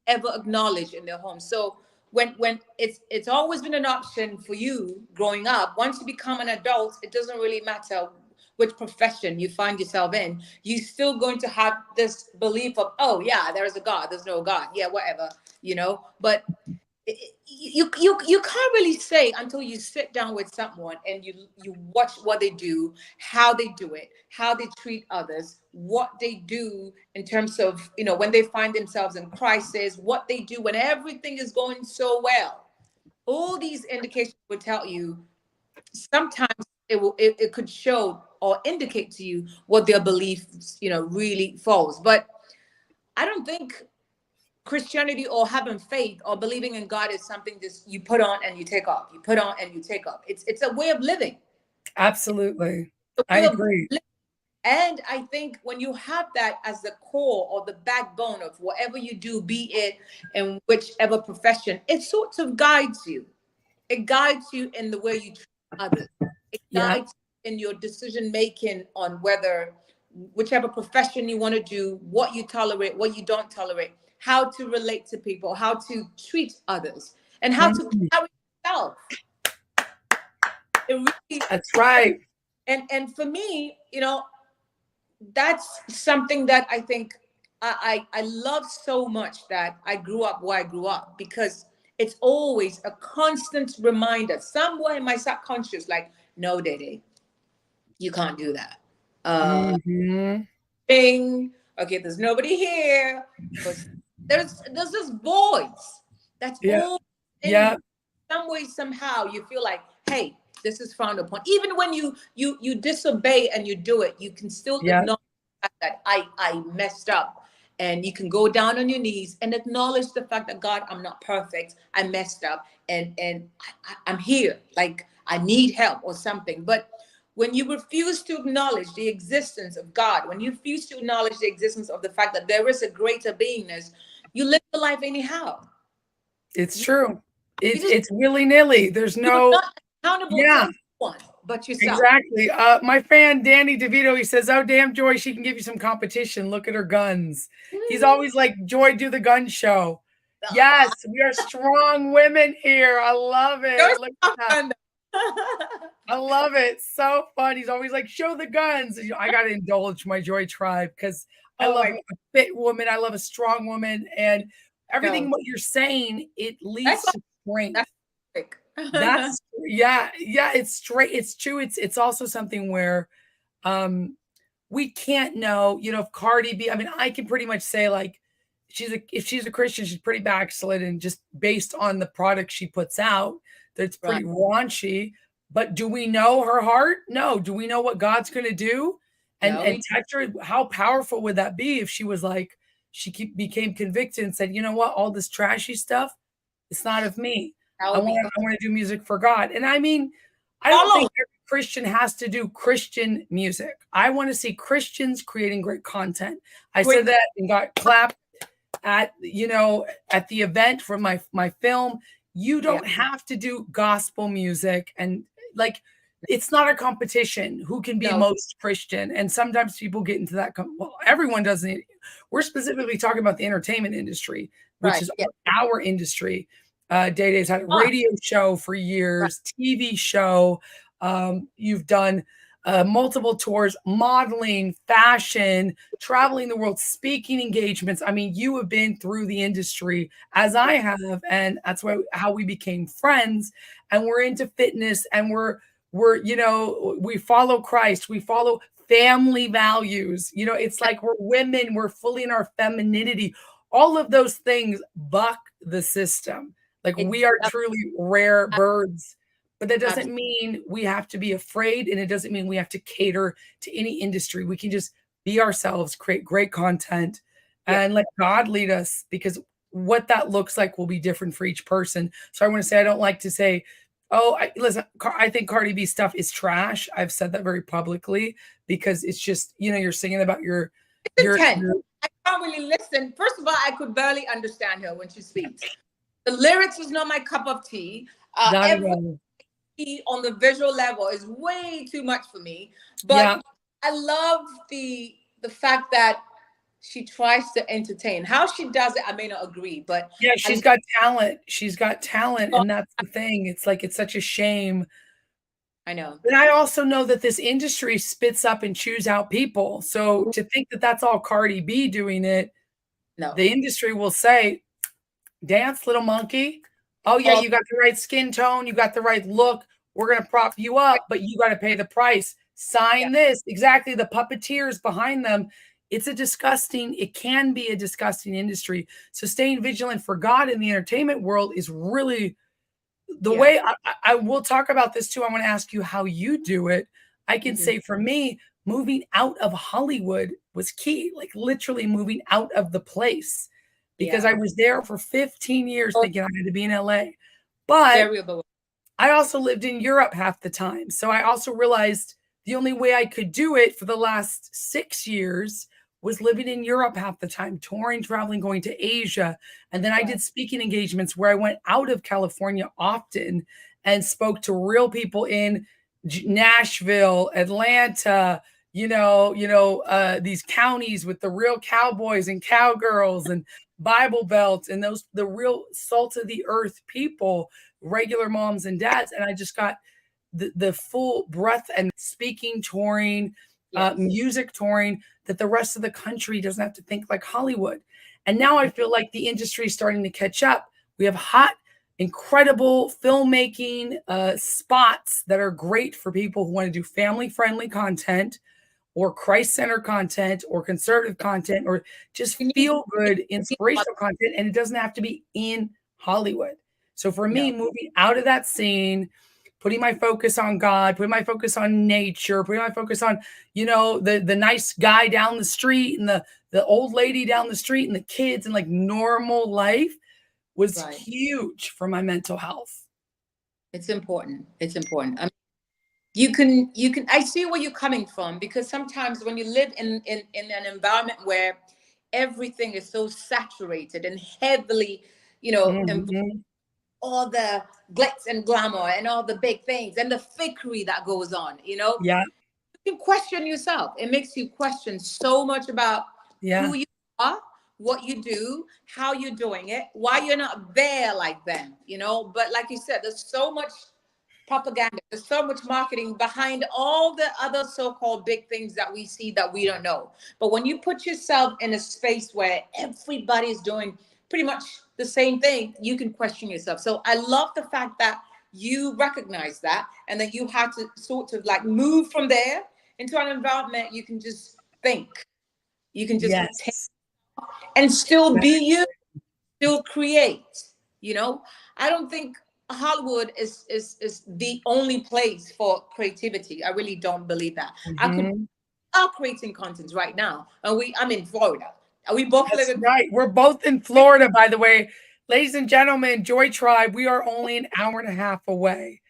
ever acknowledged in their home. So when it's always been an option for you growing up. Once you become an adult, it doesn't really matter which profession you find yourself in. You're still going to have this belief of, oh yeah, there is a God, there's no God, yeah, whatever, but you can't really say until you sit down with someone and you watch what they do, how they do it, how they treat others, what they do in terms of, when they find themselves in crisis, what they do when everything is going so well. All these indications would tell you sometimes it could show or indicate to you what their beliefs really falls. But I don't think Christianity or having faith or believing in God is something just you put on and you take off. You put on and you take off. It's a way of living. Absolutely. A I way of agree. living. And I think when you have that as the core or the backbone of whatever you do, be it in whichever profession, it sort of guides you. It guides you in the way you treat others. It Yeah. guides you in your decision making on whether whichever profession you want to do, what you tolerate, what you don't tolerate, how to relate to people, how to treat others, and how to Mhm. carry yourself. It really That's right. and for me, that's something that I think I love so much that I grew up where I grew up, because it's always a constant reminder somewhere in my subconscious, like, no, Dede, you can't do that. Hmm. Thing, okay, there's nobody here, but there's this voice that's Yeah. all in Yeah. you. Some way, somehow, you feel like, hey, this is frowned upon. Even when you disobey and you do it, you can still Yeah. acknowledge that I messed up. And you can go down on your knees and acknowledge the fact that, God, I'm not perfect. I messed up, and I'm here. Like, I need help or something. But when you refuse to acknowledge the existence of God, when you refuse to acknowledge the existence of the fact that there is a greater beingness, you live your life anyhow. It's You, true. you It's just it's willy-nilly. There's you're no, not accountable to yeah, anyone but yourself. exactly. My fan Danny DeVito, he says, "Oh damn, Joy, she can give you some competition. Look at her guns." He's always like, "Joy, do the gun show." Yes, we are strong women here. I love You're it. Look at that. someone. I love it. So fun. He's always like, "Show the guns." I got to indulge my Joy tribe because I Oh love my a fit woman. I love a strong woman, and God. everything what you're saying, it That's leads what to strength. that's quick. That's yeah, yeah, it's straight. It's true. It's also something where um we can't know, if Cardi B, I mean, I can pretty much say like if she's a Christian, she's pretty backslidden just based on the product she puts out. That's Right. pretty raunchy. But do we know her heart? No. Do we know what God's gonna do? And No, and we touch her? How powerful would that be if she was like, became convicted and said, you know what, all this trashy stuff, it's not of me. that I would be want I want to do music for God. And I mean, I don't follow. think every Christian has to do Christian music. I want to see Christians creating great content. I said Quick. that and got clapped at the event for my film. You Yeah. don't have to do gospel music, and like it's not a competition who can be No. most Christian. And sometimes people get into that. Well, everyone doesn't. We're specifically talking about the entertainment industry, which Right. is Yeah. our industry. Dede's had a Ah, radio show for right. years, TV show. You've done multiple tours, modeling, fashion, traveling the world, speaking engagements. I mean, you have been through the industry as I Yeah. have, and that's how we became friends. And we're into fitness, and we follow Christ, we follow family values. It's like we're women, we're fully in our femininity. All of those things buck the system. Like It we are truly rare birds, but that doesn't absolutely. mean we have to be afraid, and it doesn't mean we have to cater to any industry. We can just be ourselves, create great content, Yeah. and let God lead us, because what that looks like will be different for each person. So I want to say, I don't like to say, "Oh, listen, I think Cardi B stuff is trash." I've said that very publicly because it's just, you're singing about It's your, intense. I can't really listen. First of all, I could barely understand her when she speaks. The lyrics is not my cup of tea. not at Every all. on the visual level is way too much for me. But Yeah, I love the fact that she tries to entertain. How she does it, I may not agree, but Yeah, I she's got talent. She's got talent, love, and that's the thing. It's like it's such a shame. I know. And I also know that this industry spits up and chews out people. So to think that that's all Cardi B doing it, No. the industry will say, dance, little monkey. Oh, yeah, All you got the right skin tone. You got the right look. We're going to prop you right. up, but you got to pay the price. Yeah. Sign this. Exactly. The puppeteers behind them. It can be a disgusting industry. So staying vigilant for God in the entertainment world is really the Yeah. way I will talk about this too. I want to ask you how you do it. I can Mhm. say for me, moving out of Hollywood was key, like literally moving out of the place because I Yeah. was there for 15 years Oh, thinking I had to be in LA. But very overwhelming. I also lived in Europe half the time. So I also realized the only way I could do it for the last 6 years was living in Europe half the time, touring, traveling, going to Asia. And then I Right. did speaking engagements where I went out of California often and spoke to real people in Nashville, Atlanta, these counties with the real cowboys and cowgirls and Bible Belt and the real salt of the earth people, regular moms and dads. And I just got the full breadth and speaking, touring, Yes. music touring that the rest of the country doesn't have to think like Hollywood. And now I feel like the industry is starting to catch up. We have hot, incredible filmmaking spots that are great for people who want to do family friendly content or Christ centered content or conservative content or just You need, feel good, you need inspirational content. And it doesn't have to be in Hollywood. So for me, no. moving out of that scene, putting my focus on God, putting my focus on nature, putting my focus on, the nice guy down the street and the old lady down the street and the kids and like normal life was Right. huge for my mental health. It's important. It's important. I mean, you can I see where you're coming from, because sometimes when you live in an environment where everything is so saturated and heavily, Mhm. all the glitz and glamour and all the big things and the fakery that goes on, Yeah, you can question yourself. It makes you question so much about yeah, who you are, what you do, how you're doing it, why you're not there like them. But like you said, there's so much propaganda, there's so much marketing behind all the other so-called big things that we see that we don't know. But when you put yourself in a space where everybody's doing pretty much the same thing, you can question yourself. So I love the fact that you recognize that, and that you had to sort of like move from there into an environment you can just think, you can just take, yes. and still be you, still create. You know, I don't think Hollywood is the only place for creativity. I really don't believe that. I could Mhm. are creating content right now, and I'm in Florida. We both live That's in. right. We're both in Florida, by the way. Ladies and gentlemen, Joy Tribe, we are only an hour and a half away.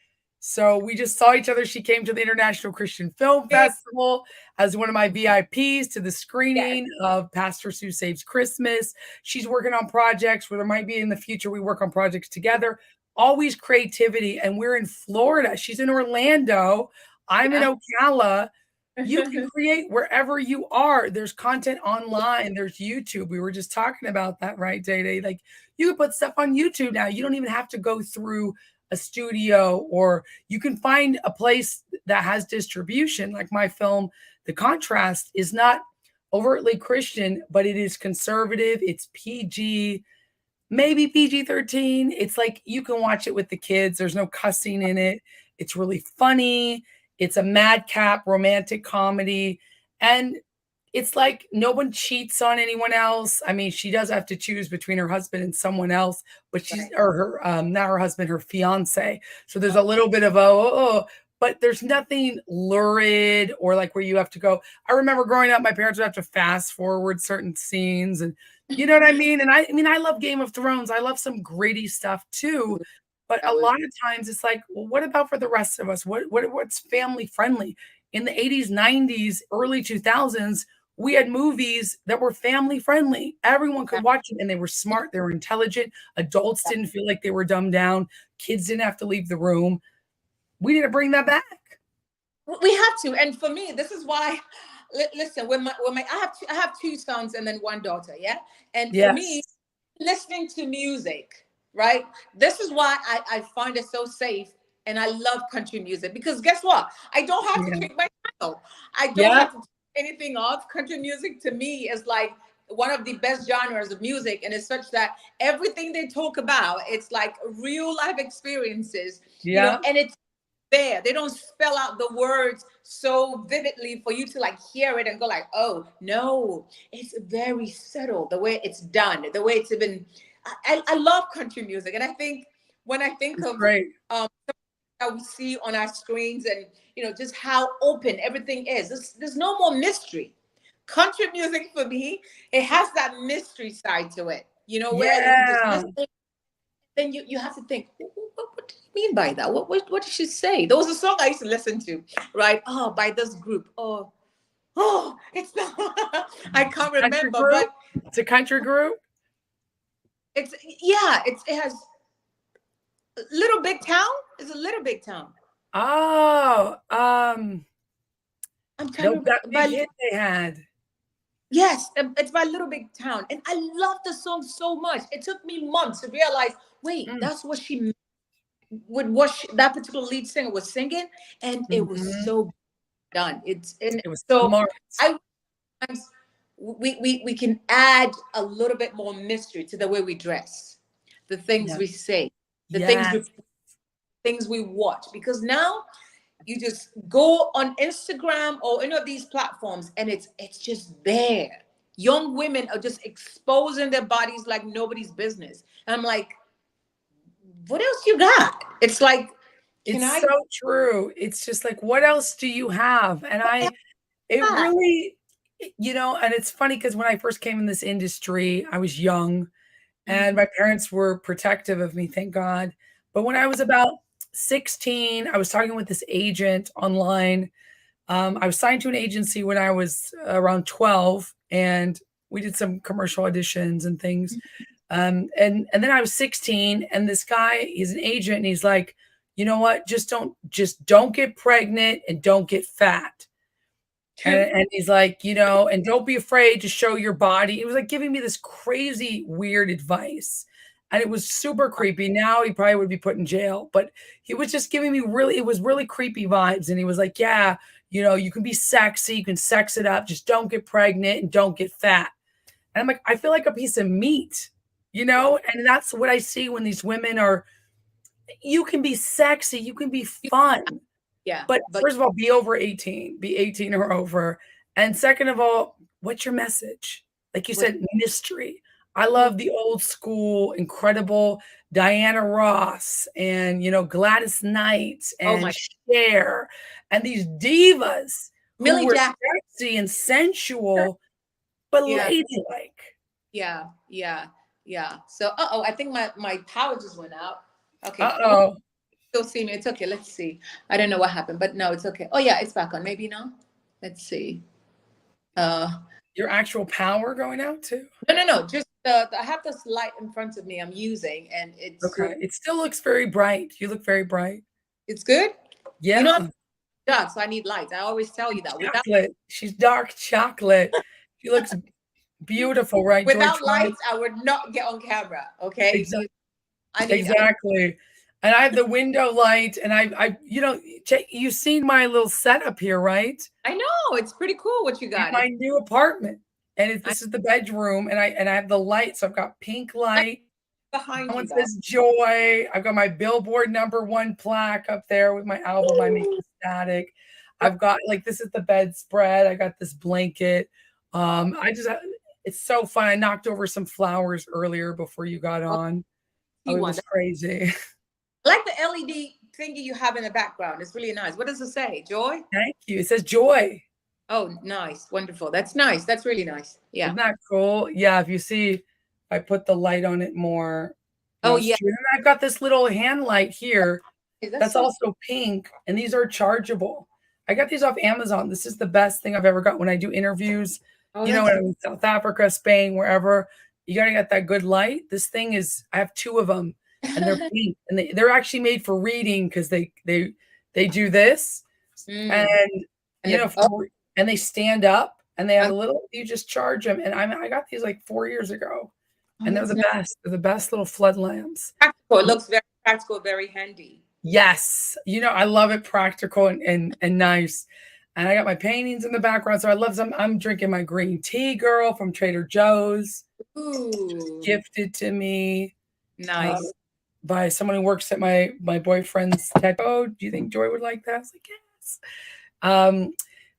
So we just saw each other. She came to the International Christian Film Festival as one of my VIPs to the Yes, screening of Pastor Sue Saves Christmas. She's working on projects where there might be in the future we work on projects together. Always creativity. And we're in Florida. She's in Orlando. I'm in yeah. Ocala. You can create wherever you are. There's content online. There's YouTube. We were just talking about that, right, Dede? Like you can put stuff on YouTube now. You don't even have to go through a studio, or you can find a place that has distribution. Like my film, The Contrast, is not overtly Christian, but it is conservative. It's PG, maybe PG-13. It's like you can watch it with the kids. There's no cussing in it. It's really funny. It's a madcap romantic comedy. And it's like no one cheats on anyone else. I mean, she does have to choose between her husband and someone else, but she's Right. or her not her husband, her fiance. So there's a Oh, little bit of but there's nothing lurid or like where you have to go. I remember growing up, my parents would have to fast forward certain scenes and you know what I mean? And I mean, I love Game of Thrones. I love some gritty stuff too. But that a was lot of times it's like, well, what about for the rest of us? What's family friendly? In the 80s, 90s, early 2000s, we had movies that were family friendly. Everyone could that, watch them and they were smart, they were intelligent. Adults that. didn't feel like they were dumbed down. Kids didn't have to leave the room. We need to bring that back. We have to. And for me, this is why listen, I have two sons and then one daughter, yeah. And for me, Yes. listening to music, right? This is why I find it so safe, and I love country music because guess what? I don't have to Yeah. change my channel. I don't Yeah. have to take anything off. Country music to me is like one of the best genres of music, and it's such that everything they talk about, it's like real life experiences, Yeah. and it's there. They don't spell out the words so vividly for you to like hear it and go like, oh no, it's very subtle the way it's done, the way it's even. I love country music, and I think when I think It's of great. um how we see on our screens and just how open everything is, there's no more mystery. Country music for me, it has that mystery side to it, where you can just Yeah. listen. Then you have to think, what do you mean by that? What did she say? There was a song I used to listen to, right? Oh, by this group. Oh, it's not. I can't Country remember, group. but It's a country group. it's yeah, it has Little Big Town. It's a Little Big Town. Oh, I'm trying to that remember, big hit they had. yes, it's by Little Big Town, and I love the song so much. It took me months to realize, wait, Mm. that's what she with what that particular lead singer was singing, and it was Mhm. so done. It's and It was so smart. I we can add a little bit more mystery to the way we dress, the things Yeah. we say, the Yes. things we watch, because now you just go on Instagram or any of these platforms and it's just there. Young women are just exposing their bodies like nobody's business. And I'm like, what else you got? It's like, can It's I so true. It's just like, what else do you have? And what else it got? really, and it's funny because when I first came in this industry, I was young and Mhm. my parents were protective of me, thank God. But when I was about 16, I was talking with this agent online. I was signed to an agency when I was around 12, and we did some commercial auditions and things. And then I was 16, and this guy, he's an agent, and he's like, you know what? Just don't get pregnant and don't get fat. True. And he's like, and don't be afraid to show your body. It was like giving me this crazy, weird advice. And it was super creepy. Now he probably would be put in jail, but he was just giving me it was really creepy vibes. And he was like, yeah, you can be sexy, you can sex it up, just don't get pregnant and don't get fat. And I'm like, I feel like a piece of meat, and that's what I see when these women you can be sexy, you can be fun. Yeah, But but first of all, be over 18, be 18 or over. And second of all, what's your message? Like you what said, mystery. I yeah. love the old school, incredible Diana Ross and, Gladys Knight Oh and my Cher and these divas who Millie were Jack. sexy and sensual, but Yeah, ladylike. yeah, yeah, yeah. So I think my power just went out. Okay, you Uh-oh. still see me. It's okay. Let's see. I don't know what happened, but no, it's okay. Oh yeah, it's back on. Maybe now. Let's see. Uh Your actual power going out too? no. Just I have this light in front of me I'm using, and Okay. It still looks very bright. You look very bright. it's good. I'm Yeah. dark, so I need lights. I always tell you that. Chocolate. She's dark chocolate. She looks beautiful, right, Joy Without Tribe? lights, I would not get on camera. Okay, Exa I need. exactly. And I have the window light, and you've seen my little setup here, right? I know it's pretty cool what you In got. my new apartment, and I this is the bedroom, and I have the light, so I've got pink light. behind That you one though. says joy. I've got my Billboard #1 plaque up there with my album, I Make You Static. I've got this is the bedspread. I got this blanket. Wow. It's so fun. I knocked over some flowers earlier before you got Oh, on. Oh, see it one. was crazy. I like the LED thingy you have in the background. It's really nice. What does it say? Joy? Thank you. It says joy. Oh, nice. Wonderful. That's nice. That's really nice. Yeah. Isn't that cool? Yeah, if you see, I put the light on it more. Oh, It's yeah. true. And I've got this little hand light here That's that's so. also pink, and these are chargeable. I got these off Amazon. This is the best thing I've ever got when I do interviews, Oh, when that's. I'm in South Africa, Spain, wherever. You gotta get that good light. I have two of them, and they're pink, and they're actually made for reading because they do this. Mm. And And the, for and they stand up and they have a little, you just charge them. And I got these like 4 years ago, Oh, and they're that's the nice. best. They're the best little flood lamps. Practical. It looks very practical, very handy. Yes. I love it practical and nice. And I got my paintings in the background. So I love some. I'm drinking my green tea, girl, from Trader Joe's. Ooh, Gifted to me nice. by someone who works at my boyfriend's tech. Oh, do you think Joy would like that? I was like, yes.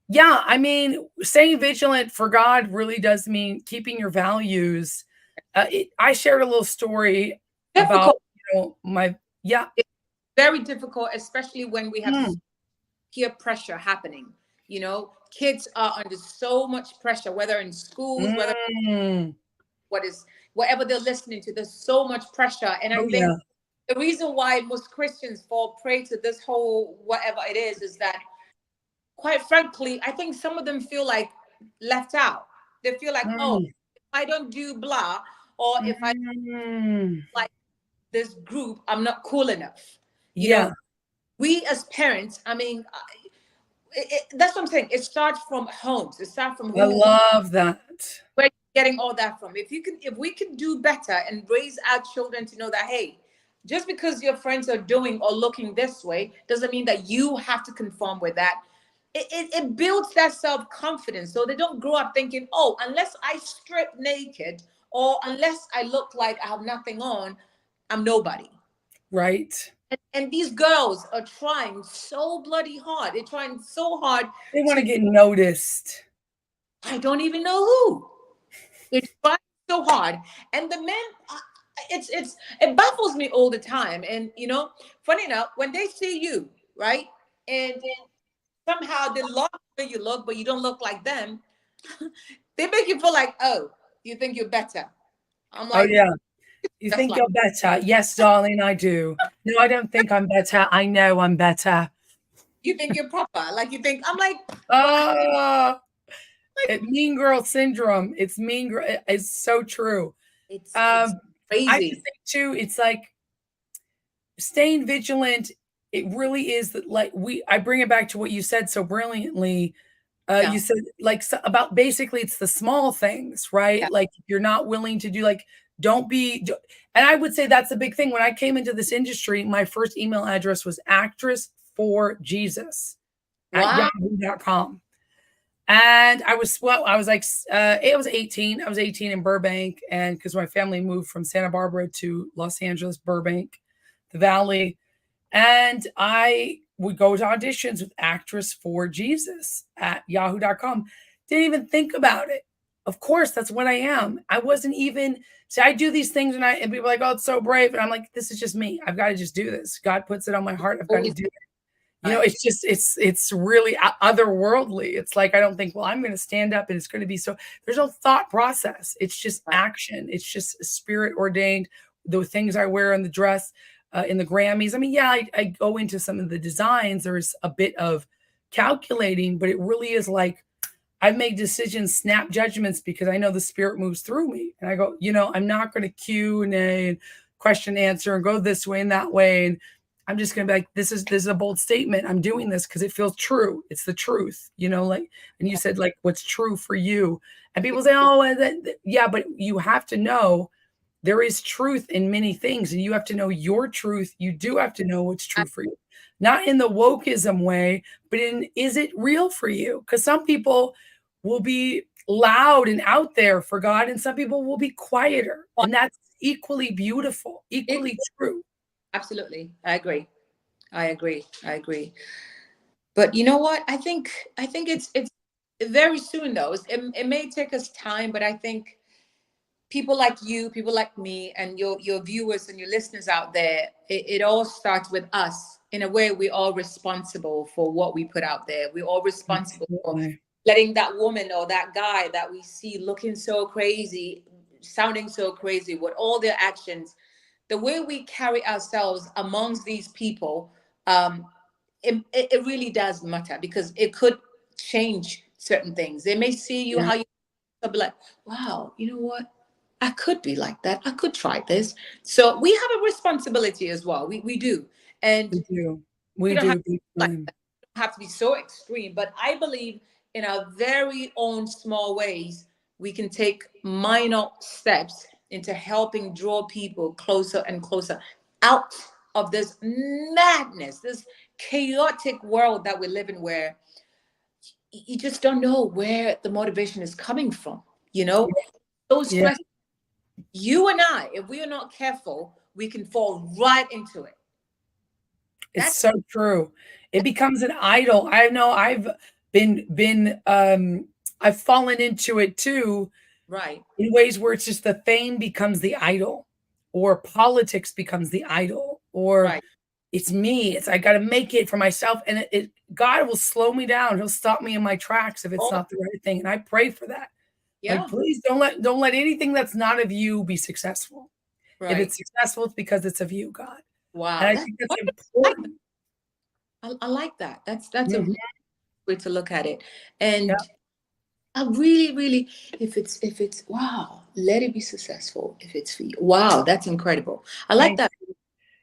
Yeah, I mean, staying vigilant for God really does mean keeping your values. I shared a little story about, Difficult. my, yeah. It's very difficult, especially when we have Mm, peer pressure happening. Kids are under so much pressure, whether in schools, whether mm. what is whatever they're listening to. There's so much pressure, and I Oh, think yeah. the reason why most Christians fall prey to this whole whatever it is that, quite frankly, I think some of them feel like left out. They feel like, oh, Mm, if I don't do blah, or if I mm. like this group, I'm not cool enough. You know, Yeah, we as parents, I mean, that's what I'm saying. It starts from homes. It starts from I who love that. where you're getting all that from. If we can do better and raise our children to know that, hey, just because your friends are doing or looking this way doesn't mean that you have to conform with that. It builds that self-confidence, so they don't grow up thinking, oh, unless I strip naked or unless I look like I have nothing on, I'm nobody. Right. And these girls are trying so bloody hard. They're trying so hard They want to to, get noticed. I don't even know who. They're trying so hard. And the men, it baffles me all the time. And funny enough, when they see you, right? And somehow they love the way you look, but you don't look like them, they make you feel like, oh, you think you're better. I'm Oh, like, yeah. You just think like, you're better? Yes, darling, I do. No, I don't think I'm better. I know I'm better. you think you're proper. Like you think, I'm like, well, Oh, mean girl syndrome. It's mean girl. It's so true. it's Um, I just crazy. think too, it's like staying vigilant. It really is that, like, I bring it back to what you said so brilliantly. Yeah, You said, like, about basically it's the small things, right? yeah. Like, if you're not willing to do, like, don't be, and I would say that's a big thing. When I came into this industry, my first email address was actress for Jesus at Wow. yahoo.com. And I was like, it was 18. I was 18 in Burbank. And because my family moved from Santa Barbara to Los Angeles, Burbank, the Valley. And I would go to auditions with actress for Jesus at yahoo.com. Didn't even think about it. Of course, that's what I am. I wasn't even, see, I do these things and people are like, oh, it's so brave. And I'm like, this is just me. I've got to just do this. God puts it on my heart. I've got to Always do it. right. It's just, it's really otherworldly. It's like, I don't think, well, I'm going to stand up and it's going to be so, there's no thought process. It's just Right. action. It's just spirit ordained. The things I wear in the dress, in the Grammys. I mean, yeah, I go into some of the designs. There's a bit of calculating, but it really is like I've made decisions, snap judgments because I know the spirit moves through me. And I go, I'm not going to Q&A and question answer and go this way and that way. And I'm just going to be like, this is a bold statement. I'm doing this because it feels true. It's the truth, like, and you said, like, what's true for you. And people say, oh, yeah, but you have to know there is truth in many things, and you have to know your truth. You do have to know what's true for you, not in the wokeism way, but is it real for you? Because some people will be loud and out there for God, and some people will be quieter, and that's equally beautiful, It, equally true. absolutely. I agree. I agree. I agree. But you know what? I think it's very soon though. It may take us time, but I think people like you, people like me, and your viewers and your listeners out there, it all starts with us. In a way, we're all responsible for what we put out there. We're all responsible for Absolutely. letting that woman or that guy that we see looking so crazy, sounding so crazy with all their actions, the way we carry ourselves amongst these people, um, it really does matter because it could change certain things. They may see you Yeah, how you, they'll be like, wow, you know what? I could be like that. I could try this. So we have a responsibility as well. We do. And we do. we We don't have do to big be like time. that. We don't have to be so extreme. But I believe in our very own small ways, we can take minor steps into helping draw people closer and closer out of this madness, this chaotic world that we live in, where you just don't know where the motivation is coming from. You know, those Yeah. stress, you and I, if we are not careful, we can fall right into it. It's That's so true. It becomes an idol. I know I've fallen into it too right, in ways where it's just the fame becomes the idol, or politics becomes the idol, or right. it's me. It's I got to make it for myself, and God will slow me down. He'll stop me in my tracks if it's Oh, not the right thing, and I pray for that. Like, yeah, please don't let anything that's not of you be successful. If right. it's successful, it's because it's of you, God, and Wow, I that's think that's what important. I like that. That's a Mhm. way to look at it. Yeah, And I really, really, if it's wow, let it be successful if it's for you. Wow, that's incredible. I like thank that.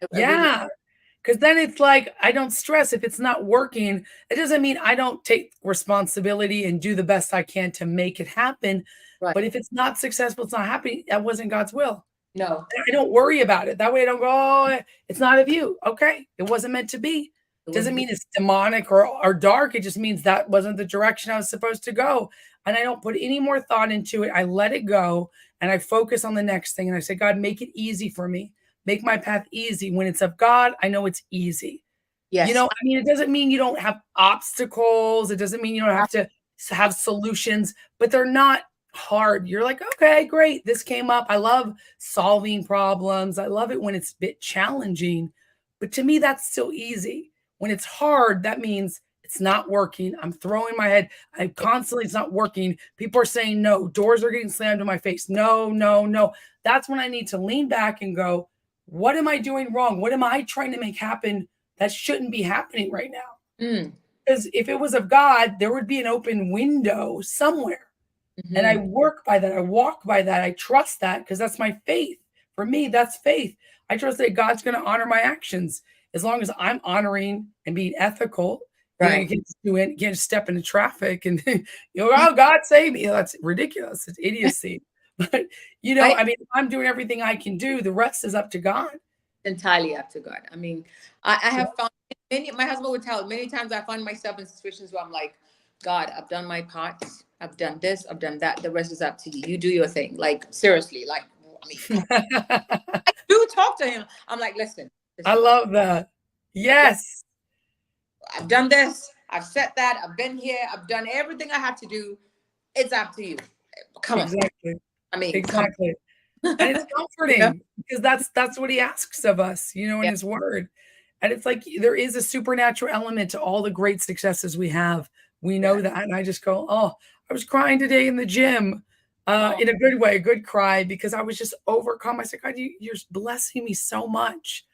I really yeah. Because then it's like I don't stress if it's not working. It doesn't mean I don't take responsibility and do the best I can to make it happen. right. But if it's not successful, it's not happening. That wasn't God's will. No, I don't worry about it. That way I don't go, oh, it's not of you. Okay. It wasn't meant to be. it Doesn't wasn't me. mean it's demonic or dark. It just means that wasn't the direction I was supposed to go. And I don't put any more thought into it. I let it go and I focus on the next thing. And I say, God, make it easy for me. Make my path easy. When it's of God, I know it's easy. Yes. I mean, it doesn't mean you don't have obstacles. It doesn't mean you don't have to have solutions, but they're not hard. You're like, okay, great. This came up. I love solving problems. I love it when it's a bit challenging, but to me, that's still easy. When it's hard, that means it's not working. I'm throwing my head. I constantly, it's not working. People are saying no. Doors are getting slammed in my face. No, no, no. That's when I need to lean back and go, what am I doing wrong? What am I trying to make happen that shouldn't be happening right now? Mm, Because if it was of God, there would be an open window somewhere. And I mhm. work by that. I walk by that. I trust that because that's my faith. For me, that's faith. I trust that God's going to honor my actions as long as I'm honoring and being ethical. You Right. can't just do it, you can't just step into traffic and oh, God save me. That's ridiculous. It's idiocy. But I I mean, if I'm doing everything I can do, the rest is up to God. entirely up to God. I mean, I have found many. My husband would tell many times I find myself in situations where I'm like, God, I've done my part. I've done this. I've done that. The rest is up to you. You do your thing. Like seriously. Like I mean, I do talk to him. I'm like, listen, I listen. love that. Yeah, Yes, I've done this. I've said that. I've been here. I've done everything I have to do. It's up to you. Come on. exactly. I mean, come Exactly. And on. it's You know? comforting because that's what he asks of us, in Yeah. his word. And it's like there is a supernatural element to all the great successes we have. We know Yeah. that. And I just go, oh, I was crying today in the gym, Oh, in a good way, a good cry, because I was just overcome. I said, God, you're blessing me so much.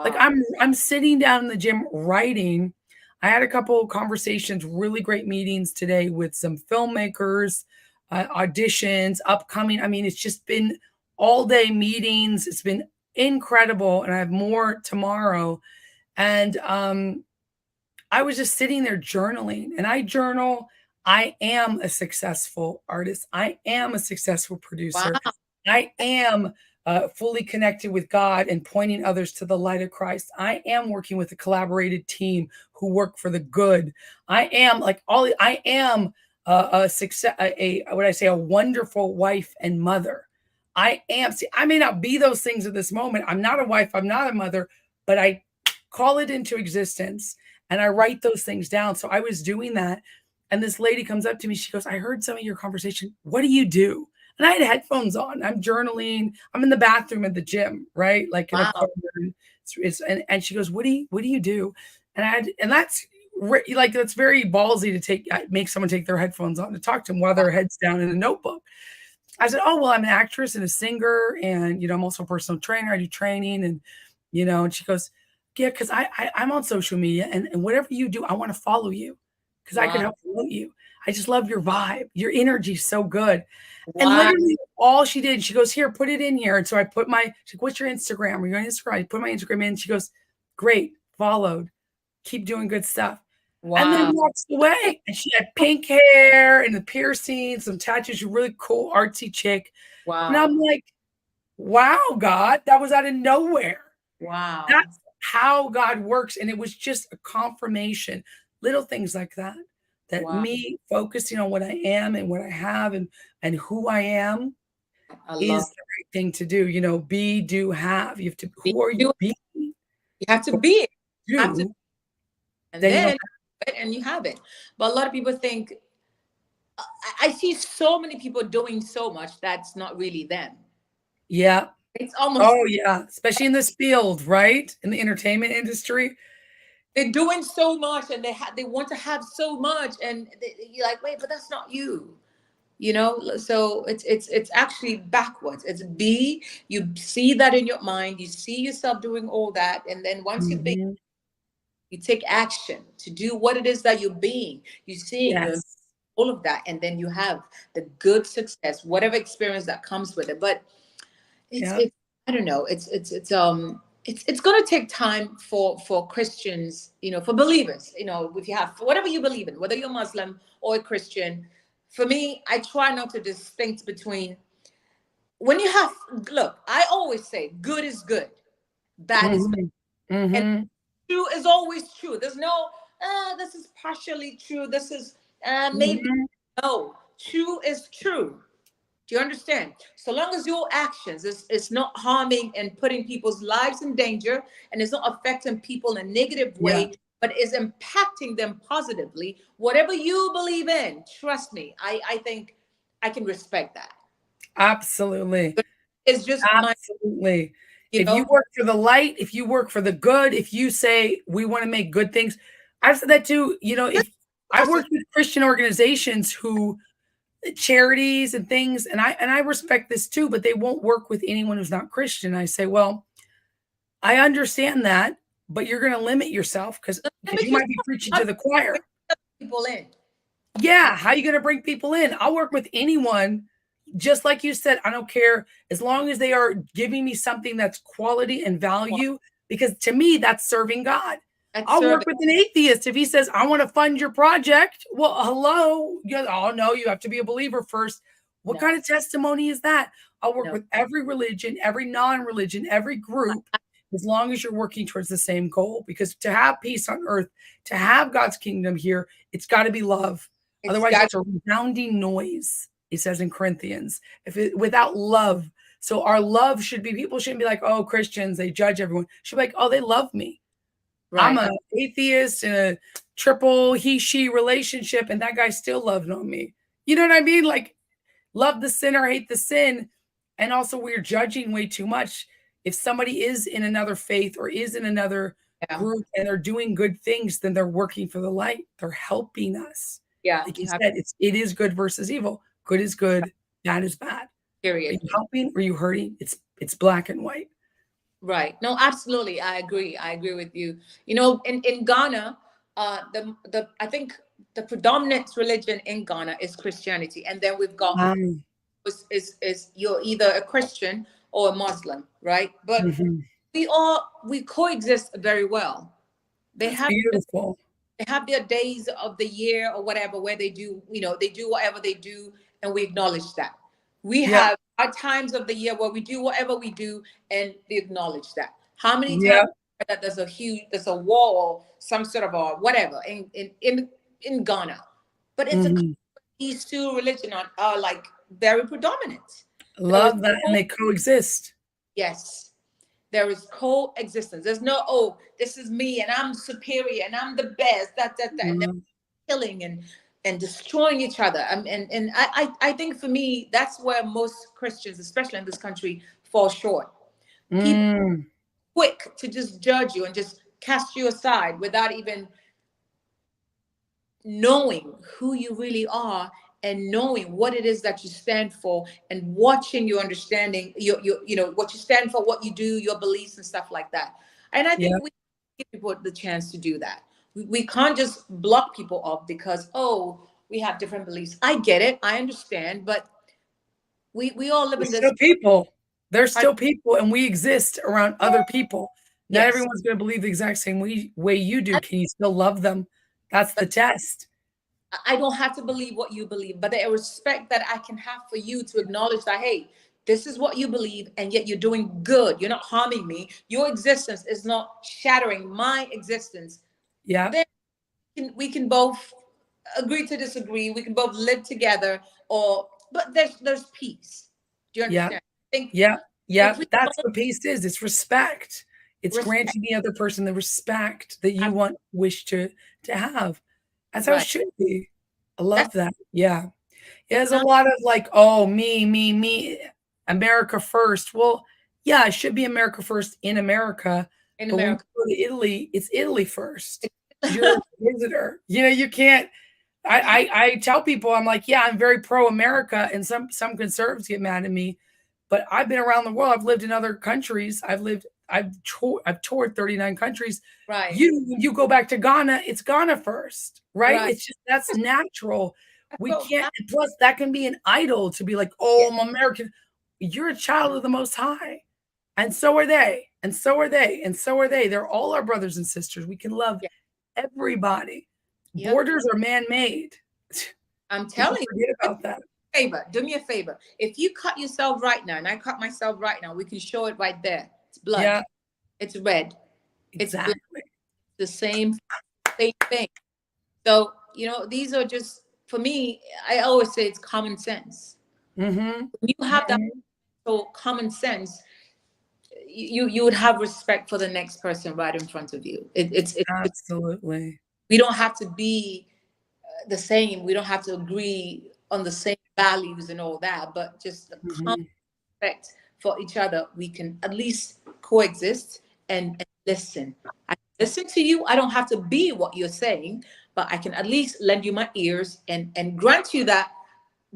Like wow. I'm sitting down in the gym writing. I had a couple of conversations, really great meetings today with some filmmakers, auditions, upcoming. I mean, it's just been all day meetings. It's been incredible, and I have more tomorrow. And I was just sitting there journaling, and I journal. I am a successful artist. I am a successful Wow. producer. I am fully connected with God and pointing others to the light of Christ. I am working with a collaborated team who work for the good. I am like all. I am a success. What I say, a wonderful wife and mother. I am. See, I may not be those things at this moment. I'm not a wife. I'm not a mother, but I call it into existence and I write those things down. So I was doing that. And this lady comes up to me. She goes, I heard some of your conversation. What do you do? And I had headphones on. I'm journaling. I'm in the bathroom at the gym, right? Like in a Wow. corner. And she goes, what do you do? And that's like that's very ballsy to make someone take their headphones on to talk to them while their head's down in a notebook. I said, oh, well, I'm an actress and a singer, and I'm also a personal trainer. I do training, and she goes, yeah, because I'm on social media, and whatever you do, I want to follow you because I could Wow. help promote you. I just love your vibe. Your energy's so good. And Wow. literally all she did, she goes, here, put it in here. And so I put she's like, what's your Instagram? Are you on Instagram? I put my Instagram in. She goes, great, followed, keep doing good stuff. and then Wow. walks away. And she had pink hair and the piercings, some tattoos, a really cool artsy chick. And I'm Wow. like, wow, God, that was out of nowhere. Wow. That's how God works. And it was just a confirmation, little things like that, that Wow. me focusing on what I am and what I have and who I am I is love the right thing to do. Be, do, have. You have to, it. who are you You being? have to What be it. you Have to, do, and then you don't then and you have it. But a lot of people think I see so many people doing so much that's not really them. yeah. It's almost Oh, yeah, especially in this field, right? In the entertainment industry. they're doing so much and they want to have so much and you're like, wait, but that's not you. So it's actually backwards. It's be you see that in your mind, you see yourself doing all that, and then once you think, Mhm. you take action to do what it is that you're being, you're seeing, you're Yes. all of that, and then you have the good success, whatever experience that comes with it. But Yeah. it's I don't know, it's going to take time for Christians, for believers, if you have whatever you believe in, whether you're Muslim or a Christian. For me, I try not to distinct between when you have, look, I always say good is good, bad is bad, Mhm. and Mhm. true is always true. There's no this is partially true, this is maybe. Mhm. No, true is true. Do you understand? So long as your actions is not harming and putting people's lives in danger, and it's not affecting people in a negative Yeah. way, but is impacting them positively, whatever you believe in, trust me, I think I can respect that. Absolutely. It's just my, Absolutely. you If you know, work for the light, if you work for the good, if you say we wanna make good things, I've said that too, if I've just worked with Christian organizations who charities and things, and I respect this too, but they won't work with anyone who's not Christian. I say, "Well, I understand that, but you're gonna limit yourself because limit you might be yourself, preaching not to the choir." people in. Yeah, how are you gonna bring people in? I'll work with anyone, just like you said, I don't care as long as they are giving me something that's quality and value, because to me, that's serving God. That's I'll work serving. with an atheist if he says, "I wanna fund your project." Well, hello? Oh, no, you have to be a believer first. What kind No, of testimony is that? I'll work no. with every religion, every non-religion, every group, as long as you're working towards the same goal, because to have peace on earth, to have God's kingdom here, it's gotta be love. It's Otherwise, got, it's a resounding noise, it says in Corinthians. If it without love. So our love should be, people shouldn't be like, oh, Christians, they judge everyone. Should be like, oh, they love me. I'm right. a atheist in a triple he-she relationship, and that guy still loved on me. You know what I mean? Like, love the sinner, hate the sin. And also, we're judging way too much. If somebody is in another faith or is in another Yeah. group and they're doing good things, then they're working for the light. They're helping us. Yeah, Like you you have, said, it is good versus evil. Good is good, bad is bad. Are period. you helping? Or are you hurting? It's black and white. Right. No, absolutely. I agree. I agree with you. In Ghana, the I think the predominant religion in Ghana is Christianity, and then we've got is you're either a Christian or a Muslim, right? But Mhm. we coexist very well. They That's have beautiful. they have their days of the year or whatever where they do whatever they do, and we acknowledge that. We Yep. have our times of the year where we do whatever we do, and we acknowledge that. How many times Yep. that there's a war or some sort of a whatever in Ghana, but Mhm. these two religions are like very predominant. There is Love that, and they coexist. yes, there is coexistence. There's no, oh, this is me and I'm superior and I'm the best. That, and they're Mhm. killing and destroying each other. And I think for me, that's where most Christians, especially in this country, fall short. People Mm. quick to just judge you and just cast you aside without even knowing who you really are and knowing what it is that you stand for and watching your understanding what you stand for, what you do, your beliefs and stuff like that. And I think Yep. we give people the chance to do that. We can't just block people off because, oh, we have different beliefs. I get it, I understand, but we all live They're in this. still people. They're still people, and we exist around other people. Not Yes, everyone's gonna believe the exact same way you do. Can you still love them? That's the test. I don't have to believe what you believe, but the respect that I can have for you to acknowledge that, hey, this is what you believe, and yet you're doing good. You're not harming me. Your existence is not shattering my existence. Yeah. Then we can both agree to disagree. We can both live together, or but there's peace. Do you Yeah. understand? I think Yeah. Yeah. if we That's what peace is. It's respect. It's respect, granting the other person the respect that you wish to have. That's how it right, should be. I that's love that. Yeah. it's There's a not lot of like, oh, me, America first. Well, yeah, it should be America first in America. in But when America. you go to Italy, it's Italy first because you're a visitor. You can't. I tell people, I'm like, yeah, I'm very pro America, and some conservatives get mad at me, but I've been around the world. I've lived in other countries. I've toured 39 countries. Right, You go back to Ghana, it's Ghana first, right? right. It's just that's natural. We So, can't. Plus, that can be an idol to be like, yeah, oh, I'm American. You're a child of the Most High, and so are they, and so are they, and so are they. They're all our brothers and sisters. We can love yeah, everybody. yep. Borders are man-made. I'm People telling you. forget about that. Favor, do me a favor. If you cut yourself right now, and I cut myself right now, we can show it right there. It's blood. Yeah, It's red. It's blood. exactly. The same thing. So these are just for me. I always say it's common sense. Mhm. When you have that Mhm. so common sense, you would have respect for the next person right in front of you. It's Absolutely. we don't have to be the same. We don't have to agree on the same values and all that, but just the common Mhm. respect for each other, we can at least coexist and listen. I listen to you. I don't have to be what you're saying, but I can at least lend you my ears and grant you that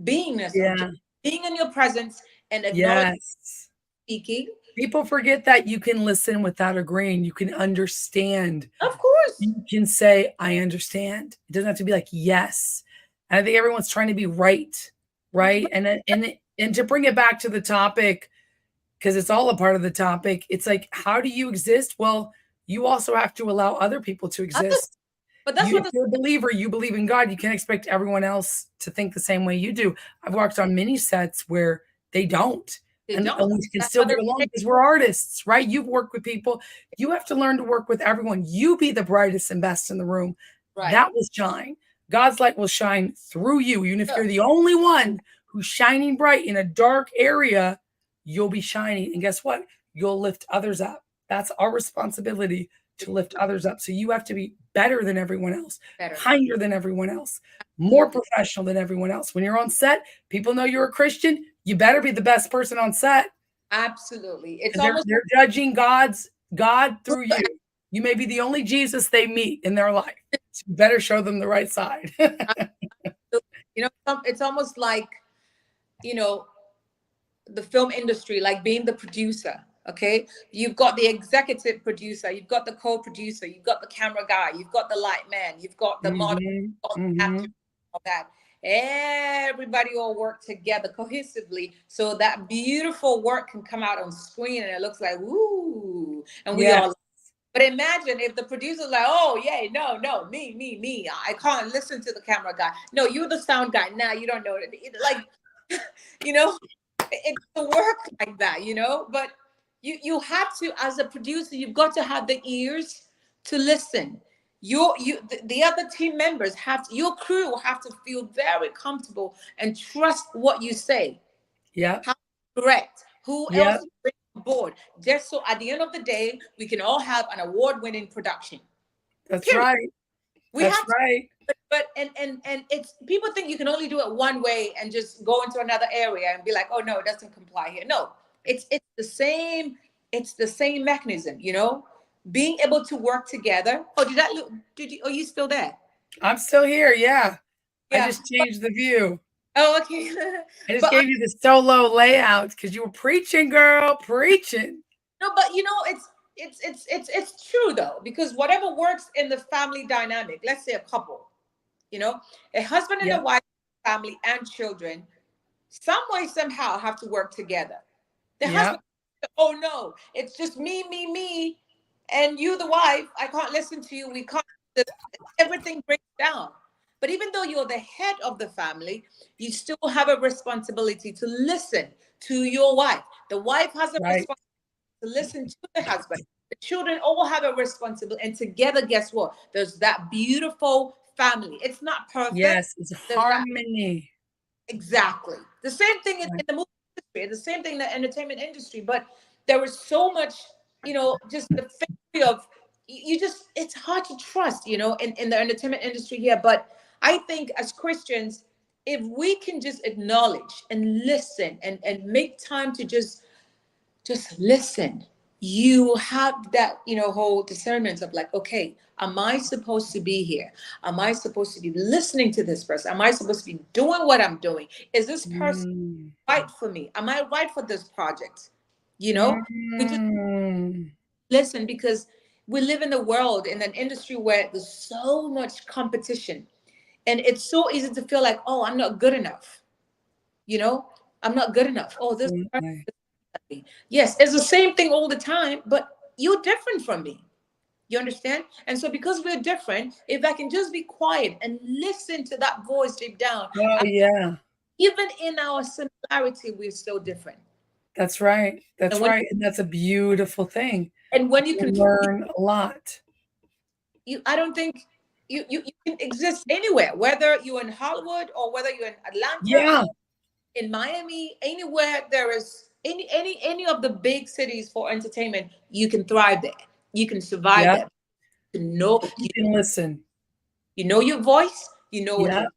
beingness of just Yeah. being in your presence and acknowledge Yes. speaking. People forget that you can listen without agreeing. You can understand. Of course. You can say, "I understand." It doesn't have to be like, "Yes." And I think everyone's trying to be right, right? And to bring it back to the topic, because it's all a part of the topic, it's like, how do you exist? Well, you also have to allow other people to Others- exist. But that's If what you're a believer, you believe in God, you can't expect everyone else to think the same way you do. I've worked on many sets where they don't, they and don't. we can That's still what get along because we're artists, right? You've worked with people. You have to learn to work with everyone. You be the brightest and best in the room. right. That will shine. God's light will shine through you. Even if Yeah. you're the only one who's shining bright in a dark area, you'll be shining. And guess what? You'll lift others up. That's our responsibility to lift others up. So you have to be better than everyone else, Better. kinder than everyone else, more Absolutely. professional than everyone else. When you're on set, people know you're a Christian. You better be the best person on set Absolutely. It's because they're almost they're judging God through you. You may be the only Jesus they meet in their life. So you better show them the right side. it's almost like you know the film industry, like being the producer. Okay, you've got the executive producer, you've got the co-producer, you've got the camera guy, you've got the light man, you've got the model, Mhm, you've got the actor, mhm. all that. Everybody all work together cohesively so that beautiful work can come out on screen and it looks like woo, and we Yes. all. But imagine if the producer's like, oh yeah, no, me, I can't listen to the camera guy. No, you're the sound guy. Now you don't know it. Like, you know, it doesn't work like that, But you have to, as a producer, you've got to have the ears to listen. The other team members your crew have to feel very comfortable and trust what you say. Yeah. How correct? Who Yeah. else you bring on board? Just so at the end of the day, we can all have an award-winning production. That's Period. right. We That's have to, right. but and it's people think you can only do it one way and just go into another area and be like, oh no, it doesn't comply here. No, it's the same mechanism. Being able to work together. Oh, did that look? Did you? Are you still there? I'm still here. Yeah. I Yeah. just changed the view. Oh, okay. I just but gave you the solo layout because you were preaching, girl, preaching. No, but it's true though, because whatever works in the family dynamic, let's say a couple, a husband and a Yeah. wife, family and children, some way somehow have to work together. The Yeah. husband, oh no, it's just me, and you, the wife. I can't listen to you. We can't everything breaks down. But even though you're the head of the family, you still have a responsibility to listen to your wife. The wife has a Right. responsibility to listen to the husband. The children all have a responsibility. And together, guess what? There's that beautiful family. It's not perfect. Yes, it's There's that harmony. exactly. The same thing in Right. the movie industry, the same thing in the entertainment industry. But there was so much, just the theory of you just it's hard to trust, in the entertainment industry here. But I think as Christians, if we can just acknowledge and listen and make time to just listen, you have that whole discernment of like, okay, am I supposed to be here? Am I supposed to be listening to this person? Am I supposed to be doing what I'm doing? Is this person Mm. right for me? Am I right for this project? We just Mm. listen, because we live in a world, in an industry where there's so much competition, and it's so easy to feel like, oh, I'm not good enough. you know I'm not good enough. Oh, this person. Absolutely. Yes, it's the same thing all the time, but you're different from me. You understand? And so, because we're different, if I can just be quiet and listen to that voice deep down, Oh, yeah. even in our similarity, we're so different. That's right. And That's when right. And that's a beautiful thing. you You can, learn a lot. I don't think you can exist anywhere, whether you're in Hollywood or whether you're in Atlanta, Yeah. in Miami, anywhere there is any of the big cities for entertainment, you can thrive there. You can survive Yeah. there. You know, You can listen. you know your voice. You know what Yeah. you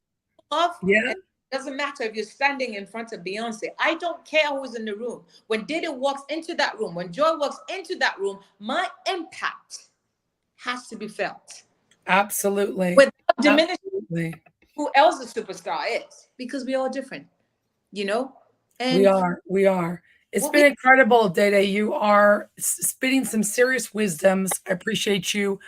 love. Yeah. And it doesn't matter if you're standing in front of Beyonce. I don't care who's in the room. When Dede walks into that room, when Joy walks into that room, my impact has to be felt. Absolutely. Without diminishing Absolutely. who else the superstar is, because we're all different, you know? We And are. We are. It's what we been incredible, Dede. You are spitting some serious wisdoms. I appreciate you.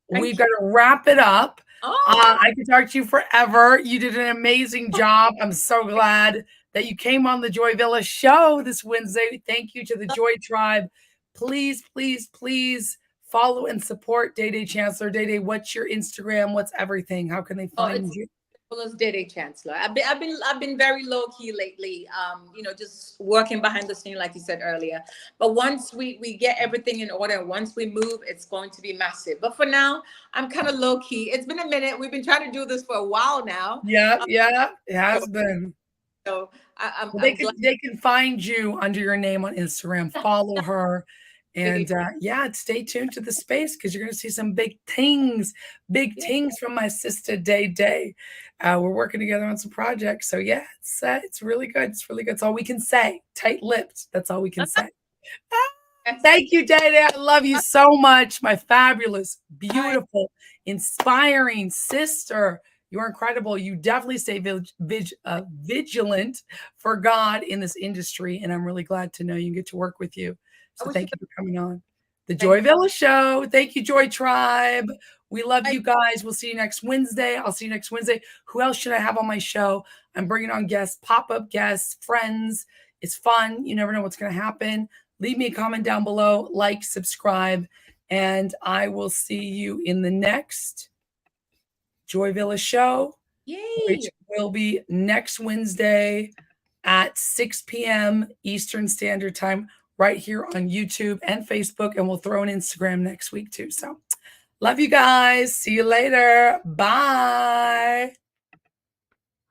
We've thank got you. to wrap it up. Oh, I could talk to you forever. You did an amazing job. I'm so glad that you came on the Joy Villa show this Wednesday. Thank you to the Joy Tribe. Please, please, please follow and support Dede Chancellor. Dede, what's your Instagram? What's everything? How can they find it's you? as Dede Chancellor. I've been very low key lately. Just working behind the scene, like you said earlier. But once we get everything in order, once we move, it's going to be massive. But for now, I'm kind of low key. It's been a minute. We've been trying to do this for a while now. Yeah, Um, yeah, it so, has been. so I, Well, I'm glad. they can find you under your name on Instagram. Follow her, and yeah, stay tuned to the space because you're going to see some big Yeah. things from my sister Day Day. We're working together on some projects, so yeah, it's really good. It's really good. It's all we can say. Tight-lipped. That's all we can say. Yes. Thank you, Dede. I love you so much, my fabulous, Bye. beautiful, inspiring sister. You're incredible. You definitely stay vigilant for God in this industry, and I'm really glad to know you and get to work with you. I So wish you thank the you for coming on the thank Joy Villa Show. Thank you, Joy Tribe. We love you. you guys. We'll see you next Wednesday. I'll see you next Wednesday. Who else should I have on my show? I'm bringing on guests, pop-up guests, friends. It's fun. You never know what's going to happen. Leave me a comment down below, like, subscribe, and I will see you in the next Joy Villa show, which Yay. will be next Wednesday at 6 p.m. Eastern Standard Time, right here on YouTube and Facebook, and we'll throw an Instagram next week too. So love you guys. See you later. Bye.